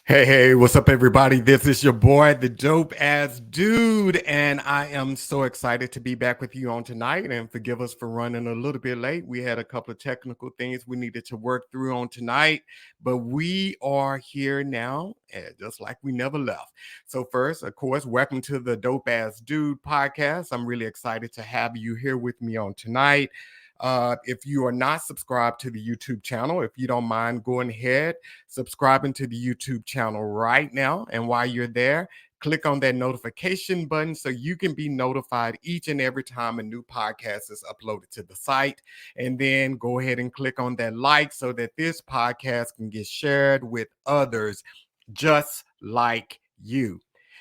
Hey, what's up, everybody? This is your boy, the dope ass dude, and I am so excited to be back with you on tonight. And forgive us for running a little bit late. We had a couple of technical things we needed to work through on tonight, but we are here now, just like we never left. So, first, of course, welcome to the Dope Ass Dude podcast. I'm really excited to have you here with me on tonight. If you are not subscribed to the YouTube channel, if you don't mind going ahead, subscribing to the YouTube channel right now. And while you're there, click on that notification button so you can be notified each and every time a new podcast is uploaded to the site. And then go ahead and click on that like so that this podcast can get shared with others just like you.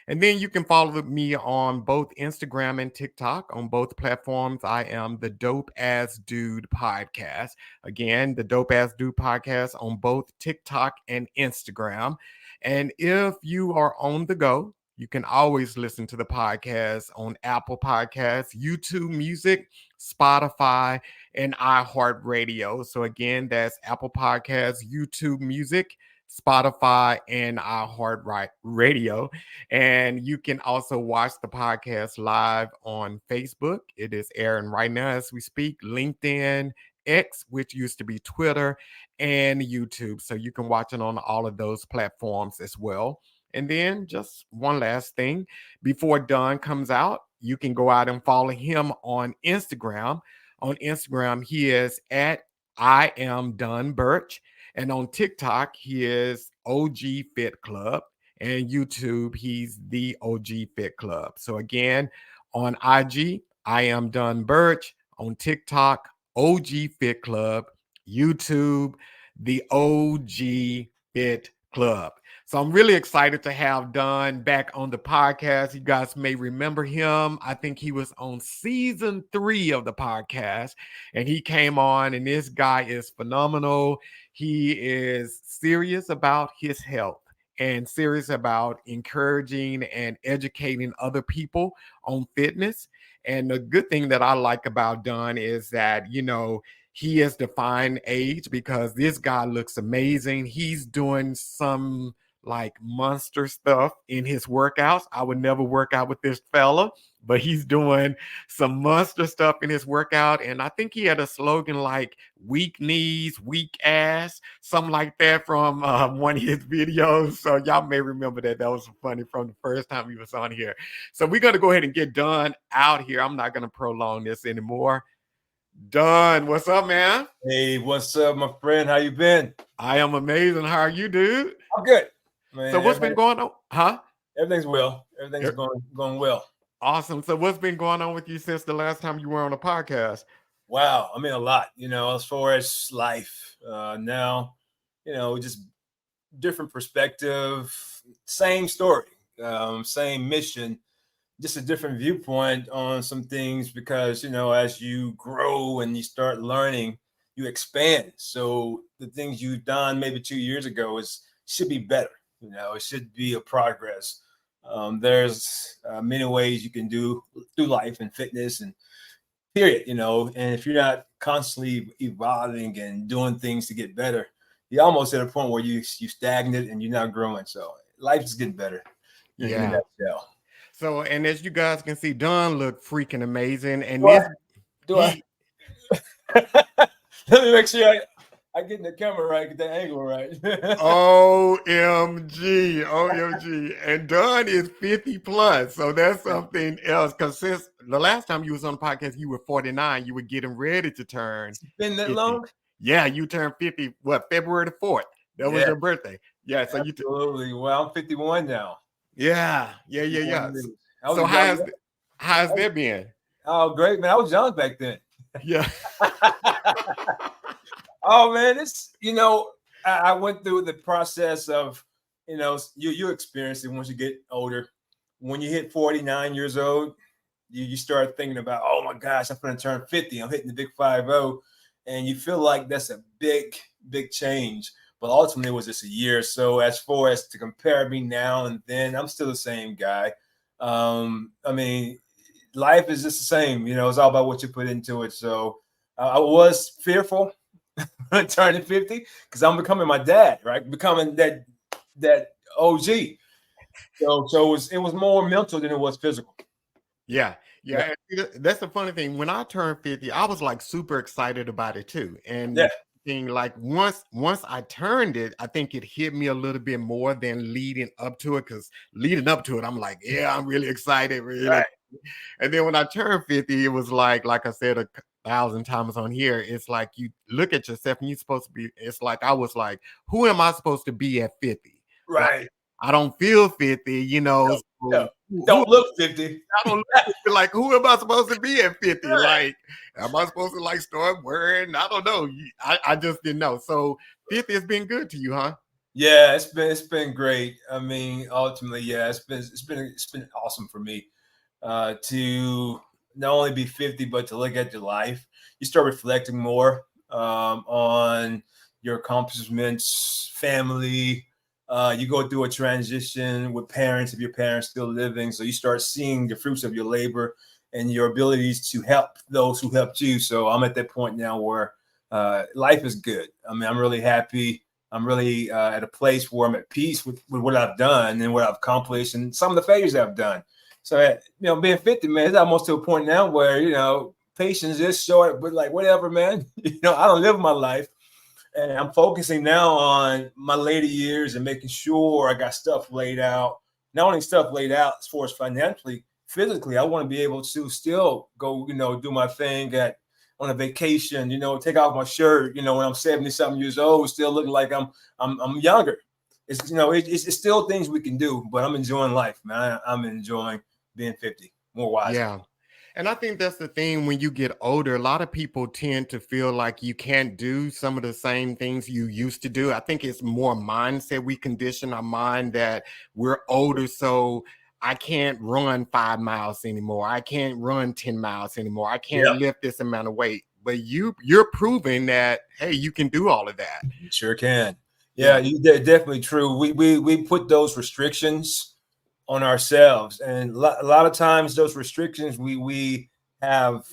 And then you can follow me on both Instagram and TikTok. On both platforms, I am the Dope Ass Dude Podcast. Again, the Dope Ass Dude Podcast on both TikTok and Instagram. And if you are on the go, you can always listen to the podcast on Apple Podcasts, YouTube Music, Spotify, and iHeartRadio. So again, that's Apple Podcasts, YouTube Music, Spotify, and iHeartRadio. And you can also watch the podcast live on Facebook. It is airing right now as we speak, LinkedIn, X, which used to be Twitter, and YouTube. So you can watch it on all of those platforms as well. And then just one last thing, before Don comes out, you can go out and follow him on Instagram. On Instagram, he is at I am Don Burch. And on TikTok, he is OG Fit Club. And YouTube, he's the OG Fit Club. So again, on IG, I am Don Burch. On TikTok, OG Fit Club. YouTube, the OG Fit Club. So I'm really excited to have Don back on the podcast. You guys may remember him. I think he was on season 3 of the podcast, and he came on, and this guy is phenomenal. He is serious about his health and serious about encouraging and educating other people on fitness. And the good thing that I like about Don is that, you know, he is defying age because this guy looks amazing. He's doing some like monster stuff in his workouts. I would never work out with this fella, but he's doing some monster stuff in his workout. And I think he had a slogan like weak knees, weak ass, something like that from one of his videos. So y'all may remember that. That was funny from the first time he was on here. So we're going to go ahead and get Don out here. I'm not going to prolong this anymore. Don, what's up, man? Hey, what's up, my friend? How you been? I am amazing. How are you, dude? I'm good. Man, so what's been going on? Huh? Everything's well. Everything's going well. Awesome. So what's been going on with you since the last time you were on a podcast? Wow. I mean, a lot, you know, as far as life now, you know, just different perspective, same story, same mission, just a different viewpoint on some things because, you know, as you grow and you start learning, you expand. So the things you've done maybe 2 years ago should be better. You know, it should be a progress. There's many ways you can do through life and fitness and period, you know, and if you're not constantly evolving and doing things to get better, you're almost at a point where you stagnant and you're not growing. So life is getting better. Yeah. So, and as you guys can see, Don looked freaking amazing. And let me make sure I get in the camera right, get the angle right. OMG. And Don is 50 plus. So that's something else. Because since the last time you was on the podcast, you were 49. You were getting ready to turn. It's been that 50. long? Yeah, you turned 50, February the 4th. That was your birthday. Yeah. So absolutely. Well, I'm 51 now. Yeah. So how's that been? Oh, great, man. I was young back then. Yeah. Oh man, I went through the process of, you experience it once you get older. When you hit 49 years old, you start thinking about, oh my gosh, I'm going to turn 50. I'm hitting the big 50, and you feel like that's a big change. But ultimately, it was just a year. So as far as to compare me now and then, I'm still the same guy. I mean, life is just the same. It's all about what you put into it. So I was fearful turning 50 because I'm becoming my dad, right? Becoming that OG. So it was more mental than it was physical. Yeah. Yeah. Yeah. That's the funny thing. When I turned 50, I was like super excited about it too. And Yeah. the thing, like once I turned it, I think it hit me a little bit more than leading up to it. Cause leading up to it, I'm like, yeah, I'm really excited, really. Right. And then when I turned 50, it was like I said a thousand times on here, it's like you look at yourself and you're supposed to be, it's like I was like, who am I supposed to be at 50? Like Right. I don't feel 50, No, so no. who Don't look 50. I don't look like who am I supposed to be at 50? Like, am I supposed to like start worrying? I don't know. I just didn't know. So 50 has been good to you, huh? Yeah, it's been great. I mean, ultimately, yeah, it's been awesome for me to not only be 50, but to look at your life. You start reflecting more on your accomplishments, family. You go through a transition with parents if your parents still living, so you start seeing the fruits of your labor and your abilities to help those who helped you. So I'm at that point now where life is good. I mean, I'm really happy. I'm really at a place where I'm at peace with what I've done and what I've accomplished and some of the failures that I've done. So, being 50, man, it's almost to a point now where, patience is short, but like, whatever, man. I don't live my life. And I'm focusing now on my later years and making sure I got stuff laid out. Not only stuff laid out as far as financially, physically, I want to be able to still go, do my thing on a vacation, take off my shirt, when I'm 70 something years old, still looking like I'm younger. It's still things we can do, but I'm enjoying life, man. I'm enjoying being 50 more wisely. Yeah. And I think that's the thing when you get older, a lot of people tend to feel like you can't do some of the same things you used to do. I think it's more mindset. We condition our mind that we're older, so I can't run 5 miles anymore. I can't run 10 miles anymore. I can't Yeah, lift this amount of weight. But you're proving that hey, you can do all of that. you sure can. Yeah, Yeah. they're definitely true. We put those restrictions on ourselves, and a lot of times those restrictions we have,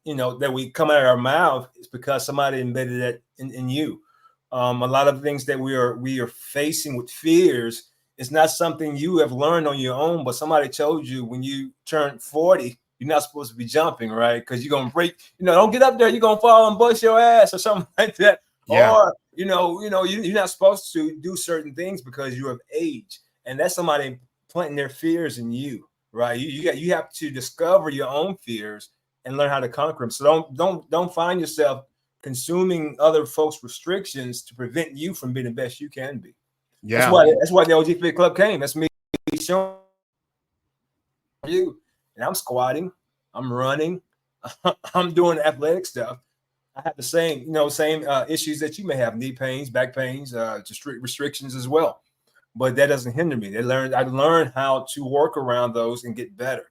that we come out of our mouth is because somebody embedded that in you. A lot of things that we are facing with fears is not something you have learned on your own, but somebody told you when you turn 40 you're not supposed to be jumping, right? Because you're gonna break, don't get up there, you're gonna fall and bust your ass or something like that. Yeah. Or you're not supposed to do certain things because you're of age, and that's somebody planting their fears in you, right? You have to discover your own fears and learn how to conquer them. So don't find yourself consuming other folks' restrictions to prevent you from being the best you can be. That's Yeah. why the OG Fit Club came. That's me showing you, and I'm squatting, I'm running, I'm doing athletic stuff. I have the same issues that you may have: knee pains, back pains, just restrictions as well. But that doesn't hinder me. I learned how to work around those and get better.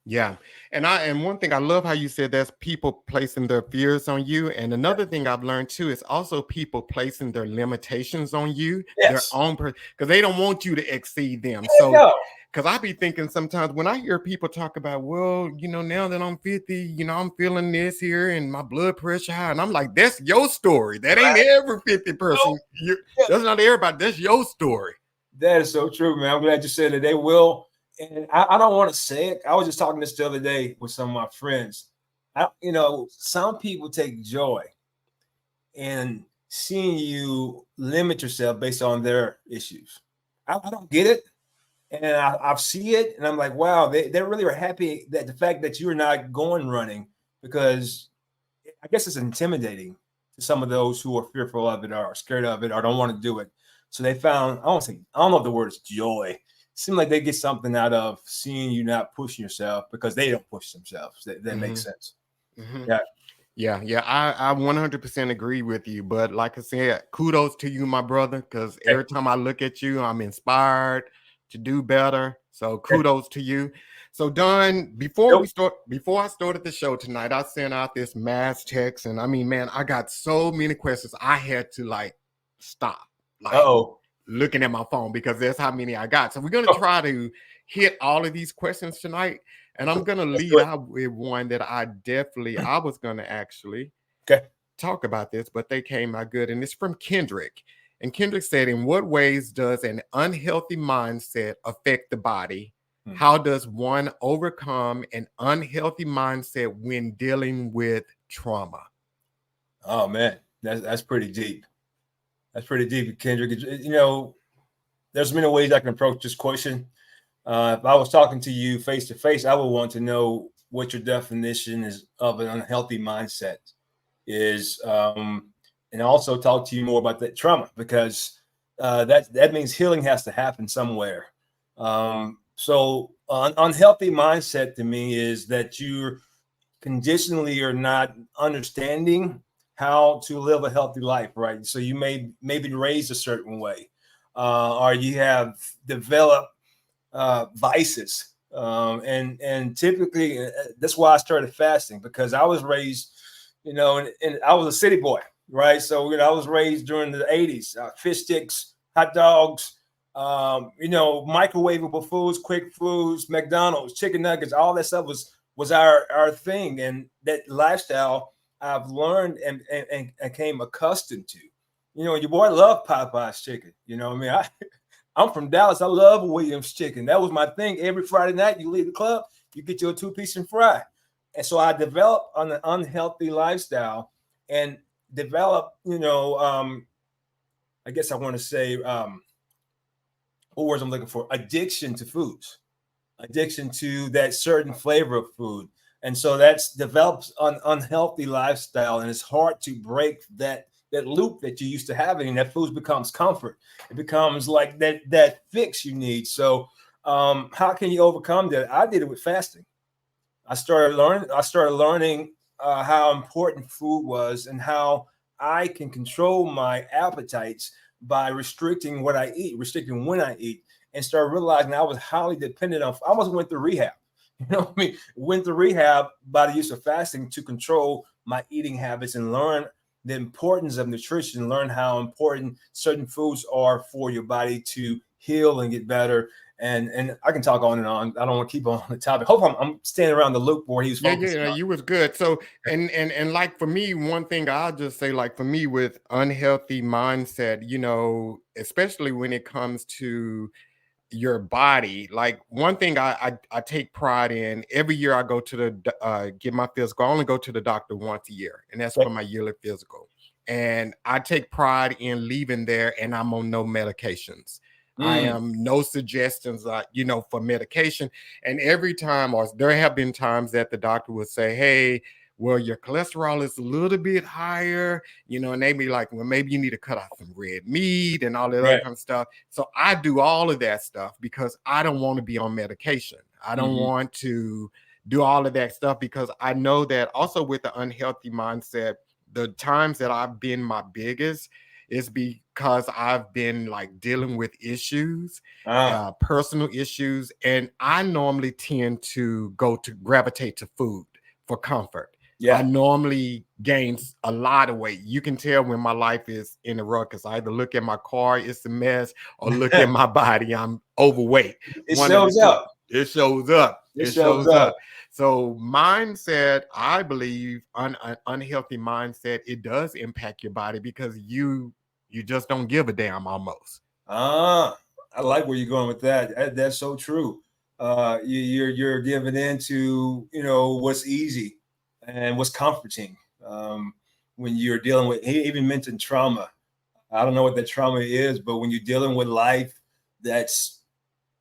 Yeah. And one thing I love how you said that's people placing their fears on you. And Yeah. another thing I've learned too is also people placing their limitations on you, their Yes. own because they don't want you to exceed them. There you So go. because I be thinking sometimes when I hear people talk about, well, now that I'm 50, I'm feeling this here and my blood pressure high. And I'm like, that's your story. That ain't Right. every 50 No. person. Yeah. That's not everybody. That's your story. That is so true, man. I'm glad you said that. They will. And I don't want to say it. I was just talking this the other day with some of my friends. Some people take joy in seeing you limit yourself based on their issues. I don't get it. And I see it. And I'm like, wow, they really are happy that the fact that you're not going running, because I guess it's intimidating to some of those who are fearful of it or scared of it or don't want to do it. So they found, I don't know if the word is joy, seem like they get something out of seeing you not pushing yourself because they don't push themselves. That makes sense. Yeah. Yeah, I 100% agree with you. But like I said, kudos to you, my brother, because Okay. every time I look at you, I'm inspired to do better. So Okay. kudos to you. So Don, Nope. before I started the show tonight, I sent out this mass text, and I mean, man, I got so many questions. I had to like stop, like Uh-oh. looking at my phone because that's how many I got. So we're gonna try to hit all of these questions tonight. And I'm gonna Let's do lead it. out with one that I was gonna actually Okay. talk about this, but they came out good. And it's from Kendrick. And Kendrick said, in what ways does an unhealthy mindset affect the body? How does one overcome an unhealthy mindset when dealing with trauma? Oh man, that's pretty deep. That's pretty deep, Kendrick. You know, there's many ways I can approach this question. If I was talking to you face to face, I would want to know what your definition is of an unhealthy mindset is, and also talk to you more about that trauma because that means healing has to happen somewhere. So, unhealthy mindset to me is that you're conditionally are not understanding how to live a healthy life, right? So you may be raised a certain way, or you have developed vices, and typically that's why I started fasting because I was raised, you know, and I was a city boy, right? So I was raised during the '80s, fish sticks, hot dogs. Microwavable foods, quick foods, McDonald's, chicken nuggets, all that stuff was our thing, and that lifestyle I've learned and came accustomed to. Your boy loved Popeye's chicken. I'm from Dallas. I love Williams chicken. That was my thing. Every Friday night, you leave the club, you get your 2-piece and fry. And so I developed on an unhealthy lifestyle and developed, I guess I want to say, what words I'm looking for? Addiction to foods, addiction to that certain flavor of food. And so that's develops an unhealthy lifestyle, and it's hard to break that loop that you used to have, and that food becomes comfort. It becomes like that fix you need. So how can you overcome that? I did it with fasting. I started learning how important food was and how I can control my appetites by restricting what I eat, restricting when I eat, and start realizing I was highly dependent on. I almost went through rehab. Went through rehab by the use of fasting to control my eating habits and learn the importance of nutrition, learn how important certain foods are for your body to heal and get better. And I can talk on and on. I don't want to keep on the topic. Hope I'm staying around the loop where he was focused. Yeah, you was good. So and like for me, one thing I'll just say, like for me with unhealthy mindset, especially when it comes to your body, like one thing I take pride in. Every year I go to the get my physical. I only go to the doctor once a year, and that's for my yearly physical. And I take pride in leaving there, and I'm on no medications. I am no suggestions, for medication. And every time, or there have been times that the doctor would say, "Hey, well, your cholesterol is a little bit higher," and they be like, "Well, maybe you need to cut out some red meat and all that other kind of stuff." So I do all of that stuff because I don't want to be on medication. I don't want to do all of that stuff because I know that also with the unhealthy mindset, the times that I've been my biggest is because I've been like dealing with issues, personal issues, and I normally tend to gravitate to food for comfort. Yeah. I normally gain a lot of weight. You can tell when my life is in a ruckus. I either look at my car, it's a mess, or look at my body, I'm overweight. It shows up. It shows up. It shows up. So mindset, I believe, unhealthy mindset, it does impact your body because you just don't give a damn almost. I like where you're going with that. That's so true. You're giving in to what's easy and what's comforting. When you're dealing with, he even mentioned trauma. I don't know what that trauma is, but when you're dealing with life that's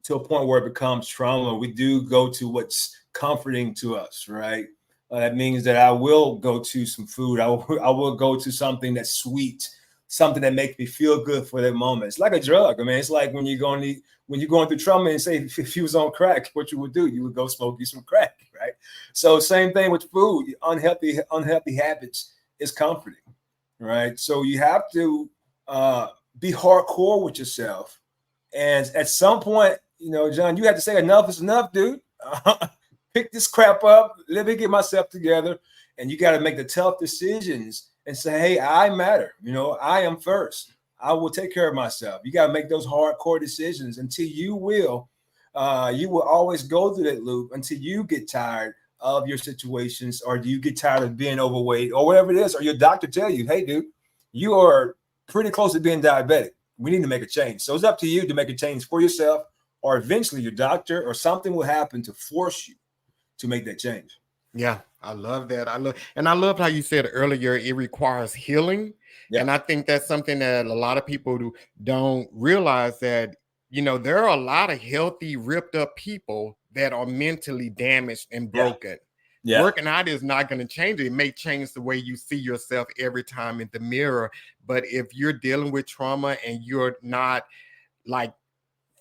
to a point where it becomes trauma, we do go to what's comforting to us, right? That means that I will go to some food. I will go to something that's sweet, something that makes me feel good for that moment. It's like a drug. I mean, it's like when you're going through trauma and say if you was on crack, what you would do, you would go smoke you some crack, right? So same thing with food. Unhealthy habits is comforting, right? So you have to be hardcore with yourself. And at some point, John, you have to say enough is enough, dude. Pick this crap up. Let me get myself together. And you got to make the tough decisions and say, hey, I matter. I am first. I will take care of myself. You got to make those hardcore decisions until you will always go through that loop until you get tired of your situations, or do you get tired of being overweight or whatever it is, or your doctor tell you, hey, dude, you are pretty close to being diabetic. We need to make a change. So it's up to you to make a change for yourself, or eventually your doctor or something will happen to force you to make that change. Yeah, I love that. I love how you said earlier, it requires healing. Yeah. And I think that's something that a lot of people don't realize, that, there are a lot of healthy, ripped up people that are mentally damaged and broken. Yeah. Working out is not going to change it. It may change the way you see yourself every time in the mirror. But if you're dealing with trauma and you're not like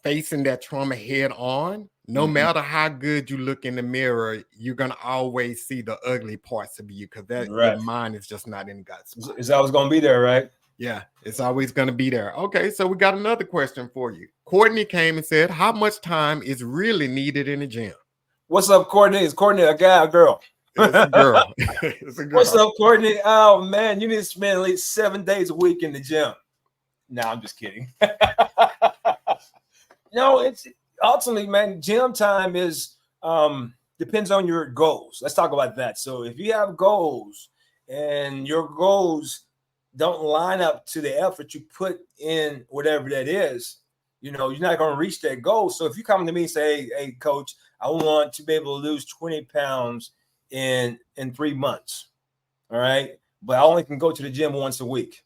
facing that trauma head on, no matter how good you look in the mirror, you're going to always see the ugly parts of you, because your mind is just not in God's spot. It's always going to be there, right? Yeah, it's always going to be there. Okay, so we got another question for you. Courtney came and said, how much time is really needed in the gym? What's up, Courtney? Is Courtney a guy or a girl? It's a girl. It's a girl. What's up, Courtney? Oh, man, you need to spend at least 7 days a week in the gym. No, I'm just kidding. No, it's ultimately, man, gym time is depends on your goals. Let's talk about that. So if you have goals and your goals don't line up to the effort you put in, whatever that is, you're not going to reach that goal. So if you come to me and say, hey, coach, I want to be able to lose 20 pounds in 3 months. All right. But I only can go to the gym once a week.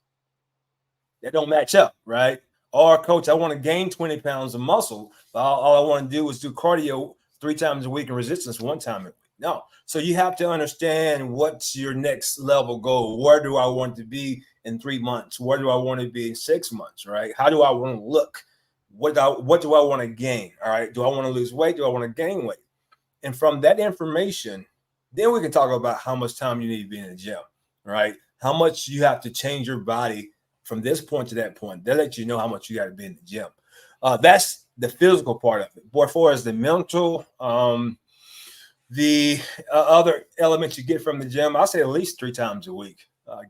That don't match up, right? Or, coach, I want to gain 20 pounds of muscle, but all I want to do is do cardio 3 times a week and resistance 1 time a week. No. So you have to understand what's your next level goal. Where do I want to be in 3 months? Where do I want to be in 6 months, right? How do I want to look? What do I want to gain, all right? Do I want to lose weight? Do I want to gain weight? And from that information, then we can talk about how much time you need to be in the gym, right? How much you have to change your body from this point to that point. They'll let you know how much you got to be in the gym. That's the physical part of it. But as far as the mental, the other elements you get from the gym, I'll say at least 3 times a week.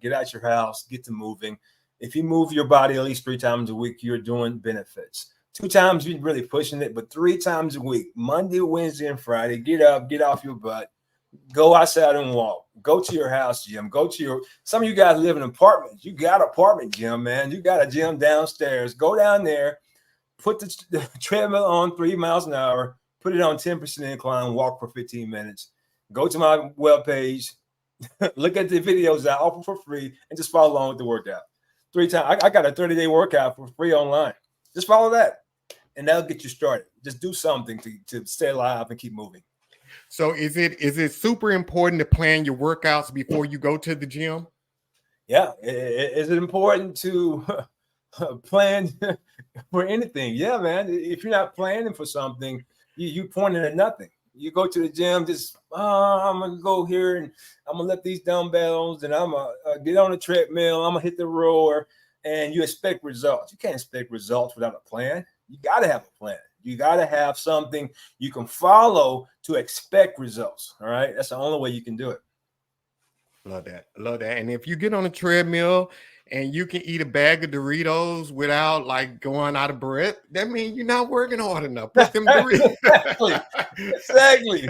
Get out your house, get to moving. If you move your body at least 3 times a week, you're doing benefits. 2 times, you're really pushing it, but 3 times a week, Monday, Wednesday, and Friday, get up, get off your butt. Go outside and walk. Go to your house gym. Some of you guys live in apartments. You got an apartment gym, man. You got a gym downstairs. Go down there, put the treadmill on 3 miles an hour, put it on 10% incline, walk for 15 minutes. Go to my webpage, look at the videos I offer for free, and just follow along with the workout. 3 times. I got a 30-day workout for free online. Just follow that, and that'll get you started. Just do something to stay alive and keep moving. So is it super important to plan your workouts before you go to the gym? Yeah. Is it important to plan for anything? Yeah, man. If you're not planning for something, you pointing at nothing. You go to the gym, just, I'm going to go here and I'm going to lift these dumbbells and I'm going to get on the treadmill. I'm going to hit the rower, and you expect results. You can't expect results without a plan. You got to have a plan. You got to have something you can follow to expect results. All right. That's the only way you can do it. Love that. Love that. And if you get on a treadmill and you can eat a bag of Doritos without like going out of breath, that means you're not working hard enough. Put them Doritos. Exactly.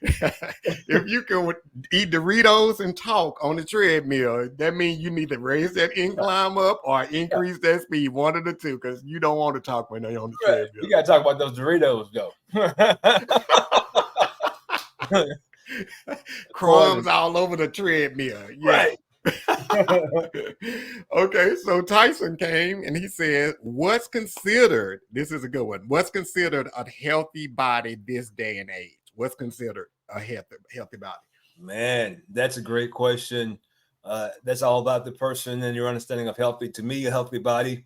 If you can eat Doritos and talk on the treadmill, that means you need to raise that incline up or increase that speed, one of the two, because you don't want to talk when they're on the treadmill. You got to talk about those Doritos, though. Crumbs all over the treadmill. Yeah. Right. Okay, so Tyson came and he said, what's considered, this is a good one, what's considered a healthy body this day and age? What's considered a healthy body? Man, that's a great question. That's all about the person and your understanding of healthy. To me, a healthy body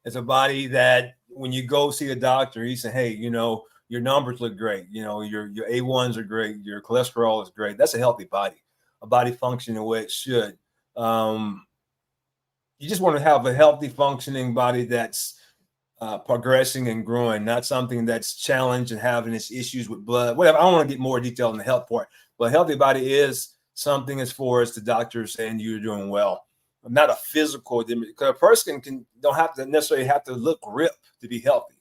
is a body that when you go see a doctor, he said, hey, your numbers look great. Your A1s are great. Your cholesterol is great. That's a healthy body, a body functioning the way it should. You just want to have a healthy functioning body that's progressing and growing, not something that's challenged and having its issues with blood, whatever. I don't want to get more detail in the health part, but a healthy body is something as far as the doctor saying you're doing well, not a physical, because a person don't have to necessarily have to look ripped to be healthy.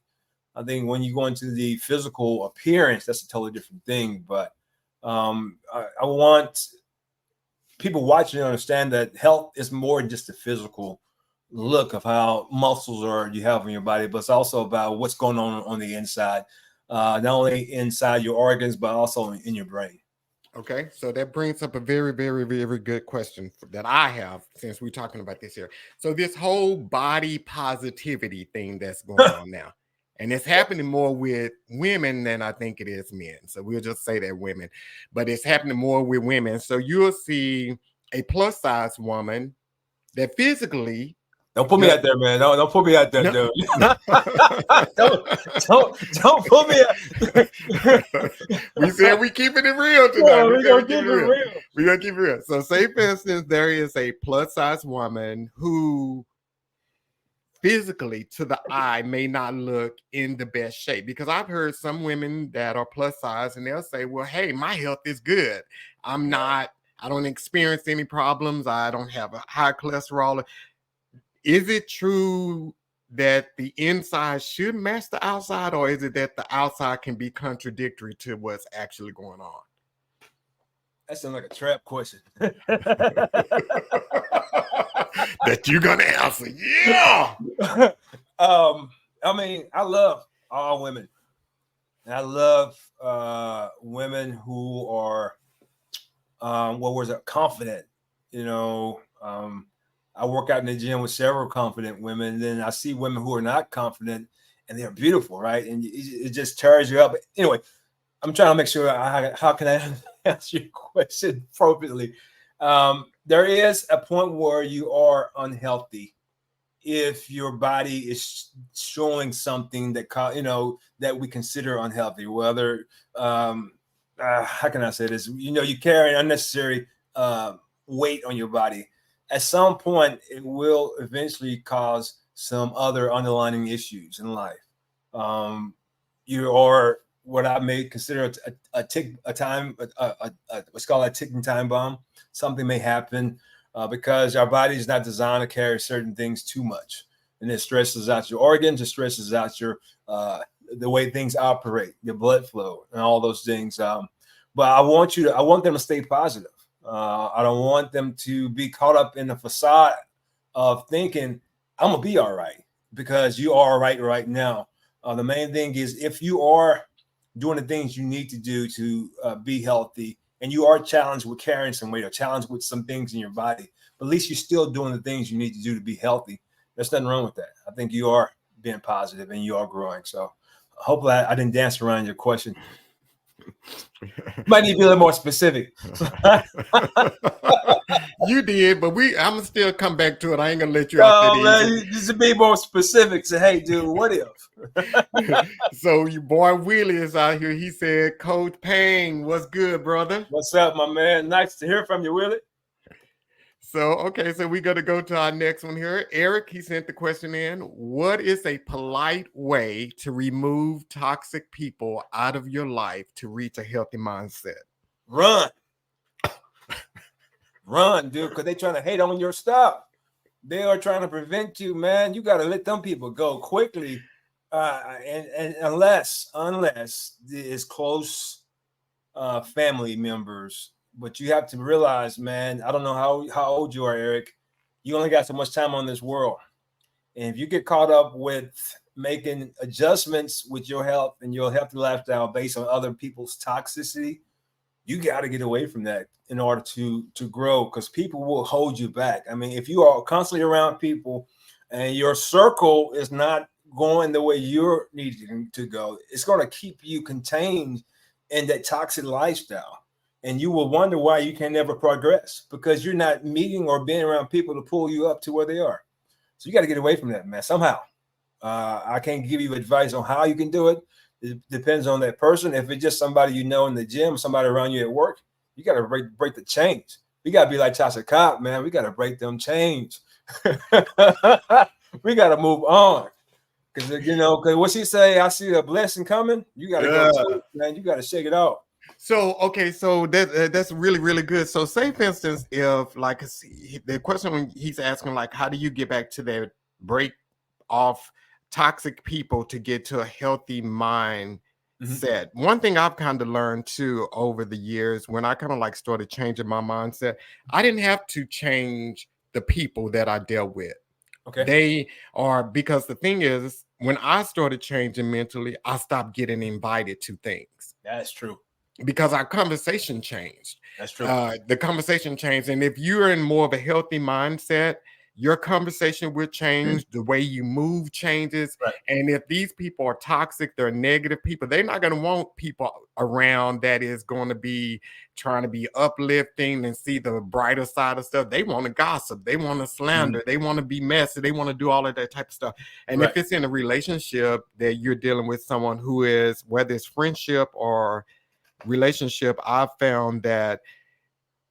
I think when you go into the physical appearance, that's a totally different thing. But I want people watching to understand that health is more than just the physical look of how muscles are you have in your body, but it's also about what's going on the inside, not only inside your organs, but also in your brain. Okay, so that brings up a very, very, very good question that I have since we're talking about this here. So this whole body positivity thing that's going on now, and it's happening more with women than I think it is men. So we'll just say that women, but it's happening more with women. So you'll see a plus size woman that physically. Don't put me out there, man. Don't put me out there, dude. don't put me out. We said we keeping it real tonight. We're gonna keep it real. We're gonna keep it real. So say for instance, there is a plus size woman who physically to the eye may not look in the best shape, because I've heard some women that are plus size and they'll say, well, hey, my health is good. I don't experience any problems. I don't have a high cholesterol. Is it true that the inside should match the outside, or is it that the outside can be contradictory to what's actually going on? That sounds like a trap question. That you're gonna answer. Yeah. I mean, I love all women. And I love women who are confident. I work out in the gym with several confident women. And then I see women who are not confident and they're beautiful, right? And it just tears you up. But anyway, I'm trying to make sure how can I answer your question appropriately. There is a point where you are unhealthy if your body is showing something that that we consider unhealthy. Whether how can I say this? You carry unnecessary weight on your body. At some point, it will eventually cause some other underlying issues in life. You are what I may consider what's called a ticking time bomb. Something may happen because our body is not designed to carry certain things too much, and it stresses out your organs, it stresses out your the way things operate, your blood flow, and all those things. But I want them to stay positive. I don't want them to be caught up in the facade of thinking I'm gonna be all right, because you are all right now. The main thing is, if you are doing the things you need to do to be healthy, and you are challenged with carrying some weight or challenged with some things in your body, but at least you're still doing the things you need to do to be healthy. There's nothing wrong with that. I think you are being positive and you are growing. So hopefully I didn't dance around your question. Might need to be a little more specific. You did, but I'm still come back to it. I ain't gonna let you off that easy. Just to be more specific. Say, hey, dude, what if? So your boy Willie is out here. He said, Coach Payne, what's good, brother? What's up, my man? Nice to hear from you, Willie. So, okay, so we got to go to our next one here. Eric, he sent the question in. What is a polite way to remove toxic people out of your life to reach a healthy mindset? Run. Run, dude, because they're trying to hate on your stuff. They are trying to prevent you, man. You got to let them people go quickly. And unless it's close family members. But you have to realize, man, I don't know how old you are, Eric. You only got so much time on this world. And if you get caught up with making adjustments with your health and your healthy lifestyle based on other people's toxicity, you got to get away from that in order to grow, because people will hold you back. I mean, if you are constantly around people and your circle is not going the way you're needing to go, it's going to keep you contained in that toxic lifestyle. and you will wonder why you can never progress, because you're not meeting or being around people to pull you up to where they are. So you got to get away from that, man, somehow. I can't give you advice on how you can do it. It depends on that person. If it's just somebody you know in the gym, somebody around you at work, you got to break the chains. We got to be like Tasha Cobb, man. We got to break them chains. We got to move on. Because, because what she say, I see a blessing coming. You got to go to it, man. You got to shake it off. So, okay, so that's really, really good. So say, for instance, if like the question he's asking, like, how do you get back to that break off toxic people to get to a healthy mindset? One thing I've kind of learned too over the years, when I kind of like started changing my mindset, I didn't have to change the people that I dealt with. Okay. They are, because the thing is, when I started changing mentally, I stopped getting invited to things. That's true. Because our conversation changed. That's true. The conversation changed. And if you're in more of a healthy mindset, your conversation will change. The way you move changes. Right. And if these people are toxic, they're negative people, they're not going to want people around that is going to be trying to be uplifting and see the brighter side of stuff. They want to gossip. They want to slander. They want to be messy. They want to do all of that type of stuff. And if it's in a relationship that you're dealing with someone who is, whether it's friendship or relationship, I've found that,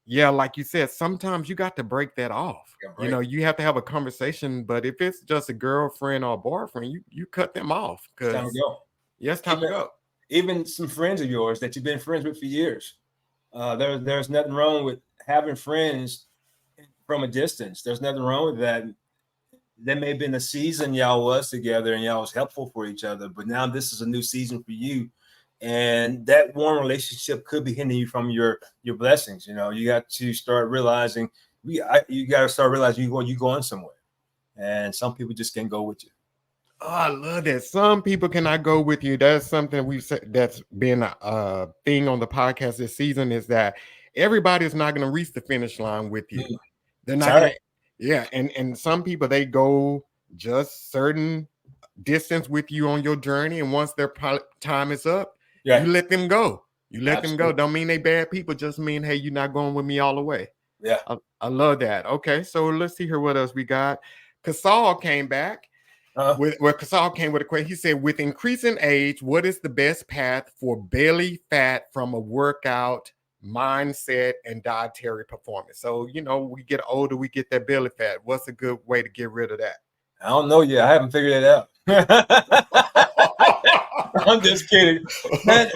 yeah, like you said, sometimes you got to break that off. You have to have a conversation. But if it's just a girlfriend or a boyfriend, you cut them off. It's time to go. Yes, time to go. Even some friends of yours that you've been friends with for years. There's nothing wrong with having friends from a distance. There's nothing wrong with that. There may have been a season y'all was together and y'all was helpful for each other, but now this is a new season for you. And that warm relationship could be hindering you from your blessings. You got to start realizing you got to start realizing you going somewhere, and some people just can't go with you. Oh, I love that. Some people cannot go with you. That's something we've said that's been a thing on the podcast this season, is that everybody is not going to reach the finish line with you. They're not going to. Yeah, and some people, they go just certain distance with you on your journey, and once their time is up, you let them go. You let them go. Don't mean they bad people. Just mean, hey, you're not going with me all the way. Yeah. I love that. Okay, so let's see here what else we got. Kasal came back. Kasal came with a question. He said, with increasing age, what is the best path for belly fat from a workout mindset and dietary performance? So, we get older, we get that belly fat. What's a good way to get rid of that? I don't know yet. I haven't figured it out. I'm just kidding, man.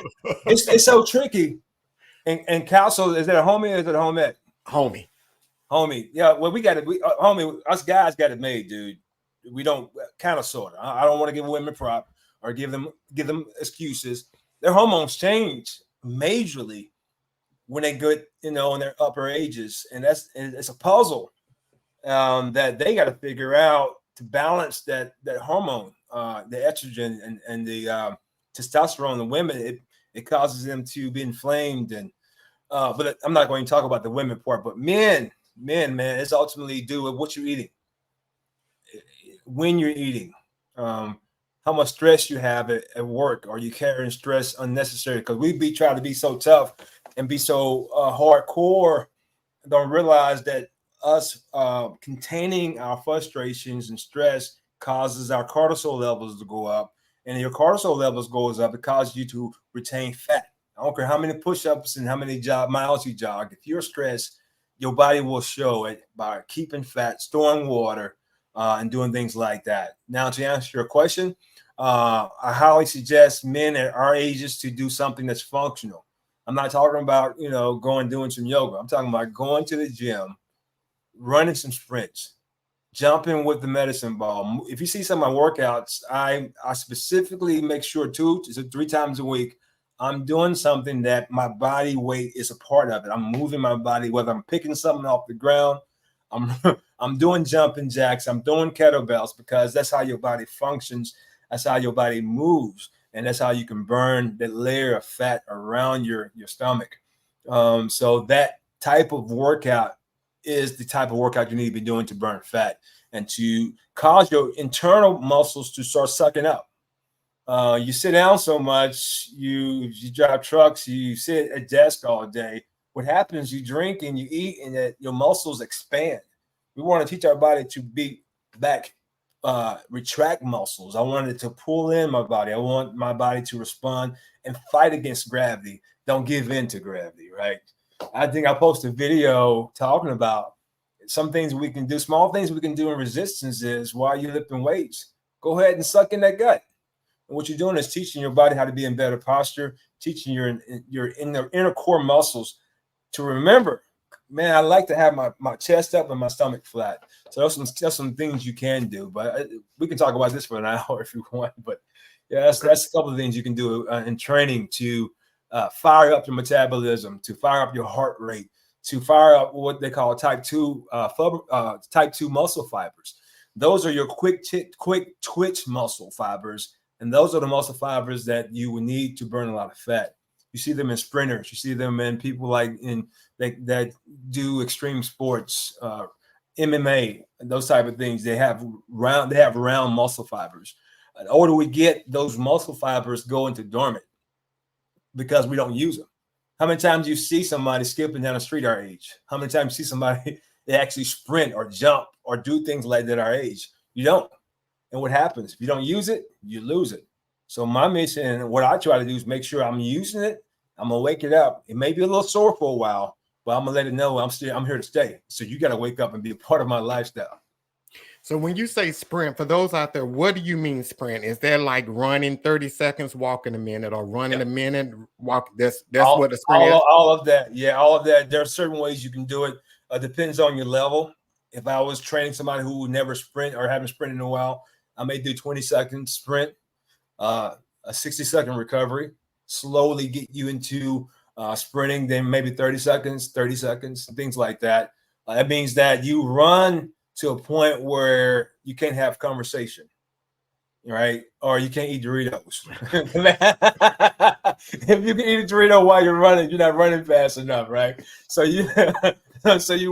It's so tricky. And Cal, so is that a homie or is it a homie? Homie. Yeah. Well, we got it. Homie, us guys got it made, dude. We don't, kind of, sort of. I don't want to give women prop or give them excuses. Their hormones change majorly when they get, in their upper ages, and it's a puzzle that they got to figure out to balance that hormone, the estrogen and the testosterone in the women. It causes them to be inflamed, and but I'm not going to talk about the women part. But men, man, it's ultimately do with what you're eating, when you're eating, how much stress you have at work. Are you carrying stress unnecessary? Because we try to be so tough and be so hardcore, don't realize that us containing our frustrations and stress causes our cortisol levels to go up. And your cortisol levels goes up, it causes you to retain fat. I don't care how many push-ups and how many miles you jog. If you're stressed, your body will show it by keeping fat, storing water, and doing things like that. Now, to answer your question, I highly suggest men at our ages to do something that's functional. I'm not talking about, doing some yoga. I'm talking about going to the gym, running some sprints, jumping with the medicine ball. If you see some of my workouts, I specifically make sure 2 to 3 times a week I'm doing something that my body weight is a part of it. I'm moving my body, whether I'm picking something off the ground, I'm doing jumping jacks, I'm doing kettlebells, because that's how your body functions. That's how your body moves. And that's how you can burn that layer of fat around your stomach. So that type of workout is the type of workout you need to be doing to burn fat and to cause your internal muscles to start sucking up. You sit down so much, you drive trucks, you sit at a desk all day. what happens, you drink and you eat and that your muscles expand. We want to teach our body to be back, retract muscles. I wanted to pull in my body. I want my body to respond and fight against gravity. Don't give in to gravity, right? I think I posted a video talking about some things we can do, small things we can do in resistance is while you're lifting weights, go ahead and suck in that gut. And what you're doing is teaching your body how to be in better posture, teaching your inner core muscles to remember, man, I like to have my chest up and my stomach flat. So that's some things you can do. But we can talk about this for an hour if you want. But yeah, that's a couple of things you can do in training to fire up your metabolism, to fire up your heart rate, to fire up what they call type 2 muscle fibers. Those are your quick twitch muscle fibers. And those are the muscle fibers that you will need to burn a lot of fat. You see them in sprinters. You see them in people like that do extreme sports, MMA, those type of things. They have round muscle fibers. The older we get, those muscle fibers go into dormant because we don't use them. How many times you see somebody skipping down the street our age? How many times you see somebody they actually sprint or jump or do things like that our age? You don't. And what happens? If you don't use it, you lose it. So my mission and what I try to do is make sure I'm using it. I'm gonna wake it up. It may be a little sore for a while, but I'm gonna let it know I'm here to stay. So you got to wake up and be a part of my lifestyle. So when you say sprint, for those out there, what do you mean sprint? Is that like running 30 seconds, walking a minute, or running a minute, walk? That's what a sprint is. All of that. Yeah, all of that. There are certain ways you can do it. Depends on your level. If I was training somebody who would never sprint or haven't sprinted in a while, I may do 20 seconds sprint, a 60-second recovery, slowly get you into sprinting, then maybe 30 seconds, things like that. That means that you run to a point where you can't have conversation, right? Or you can't eat Doritos. If you can eat a Dorito while you're running, you're not running fast enough, right? So you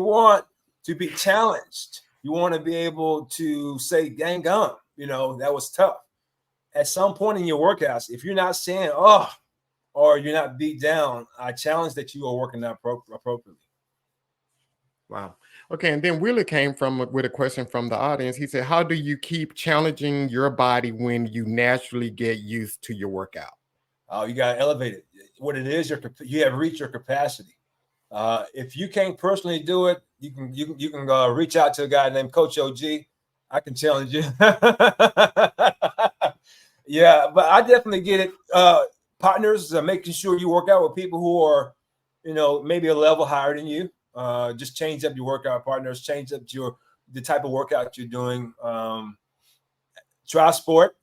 want to be challenged. You want to be able to say, dang gum, that was tough. At some point in your workouts, if you're not saying, oh, or you're not beat down, I challenge that you are working out appropriately. Wow. Okay. And then Willie came with a question from the audience. He said, how do you keep challenging your body when you naturally get used to your workout? Oh, you got to elevate it. What it is, you have reached your capacity. If you can't personally do it, you can reach out to a guy named Coach OG. I can challenge you. Yeah, but I definitely get it. Partners are making sure you work out with people who are, maybe a level higher than you. Just change up your workout partners, change up the type of workout you're doing. Try sport.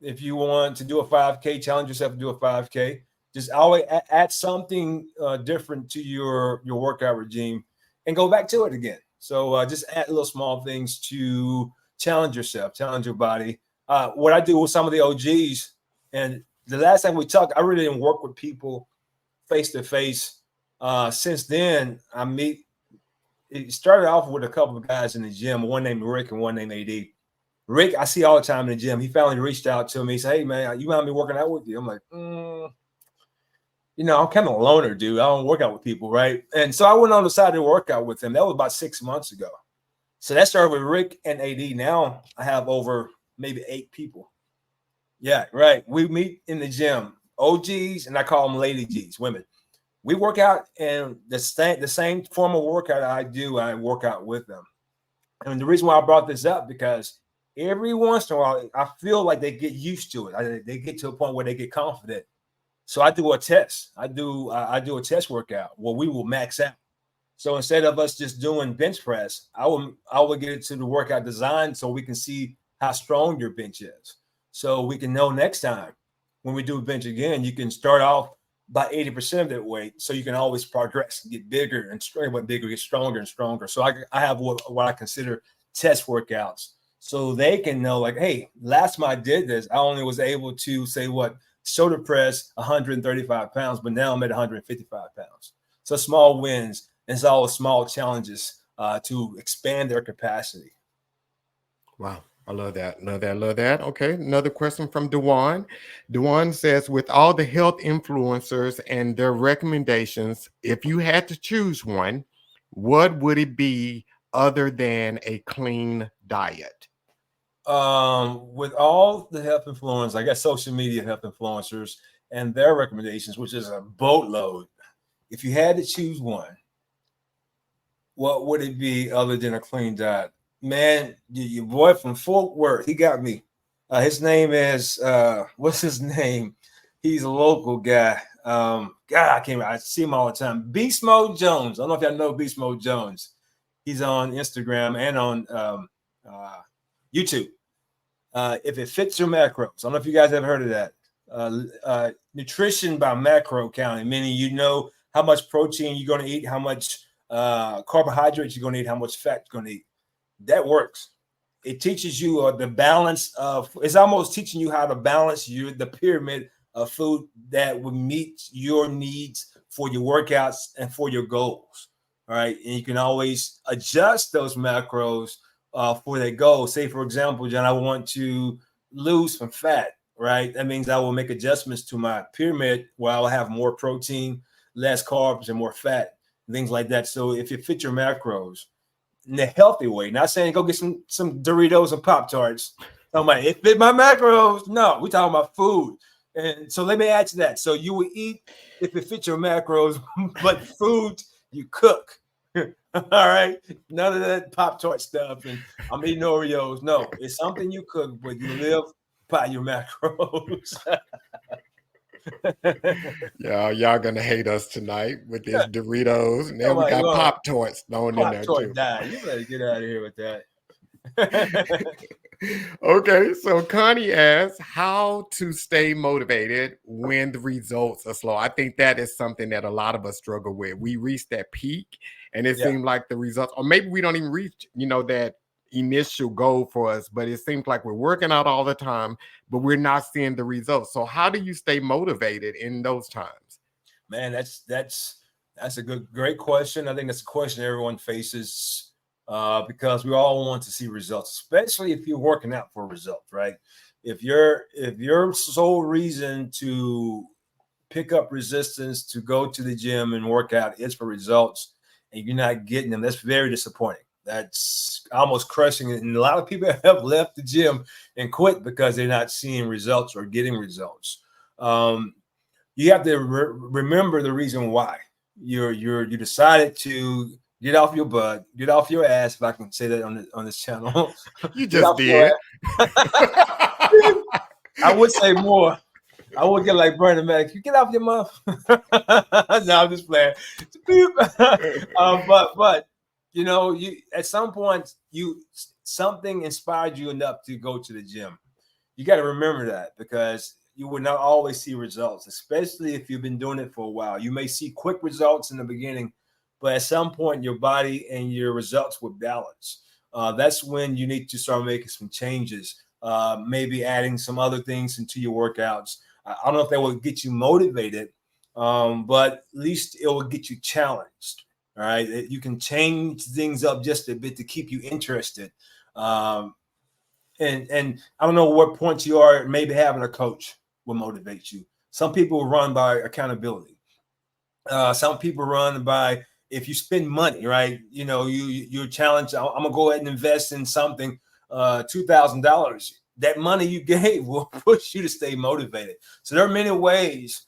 If you want to do a 5K, challenge yourself to do a 5K. Just always add something different to your workout regime and go back to it again. So just add little small things to challenge yourself, challenge your body. What I do with some of the OGs, and the last time we talked, I really didn't work with people face to face. Since then, it started off with a couple of guys in the gym, one named Rick and one named AD. Rick, I see all the time in the gym. He finally reached out to me. He said, hey, man, you mind me working out with you? I'm like, I'm kind of a loner, dude. I don't work out with people, right? And so I went on the side to work out with him. That was about 6 months ago. So that started with Rick and AD. Now I have over maybe 8 people. Yeah, right. We meet in the gym, OGs, and I call them Lady Gs, women. We work out, and the same form of workout I work out with them. And the reason why I brought this up, because every once in a while, I feel like they get used to it. They get to a point where they get confident. So I do a test. I do a test workout where we will max out. So instead of us just doing bench press, I will get it to the workout design so we can see how strong your bench is. So we can know next time when we do bench again, you can start off by 80% of that weight, so you can always progress, get bigger and stronger, get stronger and stronger. So I have what I consider test workouts, so they can know, like, hey, last time I did this, I only was able to say shoulder press 135 pounds, but now I'm at 155 pounds. So small wins, and it's all small challenges to expand their capacity. Wow. I love that. Love that. Love that. Okay. Another question from Dewan. Dewan says, with all the health influencers and their recommendations, if you had to choose one, what would it be other than a clean diet? With all the health influencers, I got social media health influencers and their recommendations, which is a boatload. If you had to choose one, what would it be other than a clean diet? Man, your boy from Fort Worth, he got me. His name is what's his name? He's a local guy. God, I see him all the time. Beast Mode Jones. I don't know if y'all know Beast Mode Jones. He's on Instagram and on YouTube. If it fits your macros, I don't know if you guys have heard of that. Nutrition by macro counting, meaning you know how much protein you're going to eat, how much carbohydrates you're going to eat, how much fat you're going to eat. That works. It teaches you the balance of. It's almost teaching you how to balance the pyramid of food that will meet your needs for your workouts and for your goals. All right, and you can always adjust those macros for that goal. Say, for example, John, I want to lose some fat, right? That means I will make adjustments to my pyramid where I will have more protein, less carbs, and more fat, things like that. So if it fits your macros in a healthy way, not saying go get some Doritos and Pop-Tarts. I'm like, it fit my macros. No, we're talking about food. And so let me add to that. So you will eat if it fits your macros, but food you cook. All right. None of that Pop-Tart stuff and I'm eating Oreos. No, it's something you cook, but you live by your macros. Y'all gonna hate us tonight with this Doritos, and then we my got God. Pop Tarts thrown in there too. Die. You better get out of here with that. Okay, so Connie asks how to stay motivated when the results are slow. I think that is something that a lot of us struggle with. We reach that peak, and it seems like the results, or maybe we don't even reach, that initial goal for us, but it seems like we're working out all the time, but we're not seeing the results. So how do you stay motivated in those times? Man, that's a great question. I think that's a question everyone faces because we all want to see results, especially if you're working out for results, right? If your sole reason to pick up resistance to go to the gym and work out is for results, and you're not getting them, that's very disappointing. That's almost crushing it. And a lot of people have left the gym and quit because they're not seeing results or getting results. You have to remember the reason why you decided to get off your butt, get off your ass, if I can say that on this channel. You just did. I would say more. I would get like Brandon Mac. You get off your mouth. No, I'm just playing. But you at some point something inspired you enough to go to the gym. You got to remember that because you will not always see results, especially if you've been doing it for a while. You may see quick results in the beginning, but at some point your body and your results will balance. That's when you need to start making some changes, maybe adding some other things into your workouts. I don't know if that will get you motivated, but at least it will get you challenged. All right. You can change things up just a bit to keep you interested. And I don't know what point you are, maybe having a coach will motivate you. Some people run by accountability. Some people run by if you spend money, right? You're challenged. I'm gonna go ahead and invest in something, $2,000. That money you gave will push you to stay motivated. So there are many ways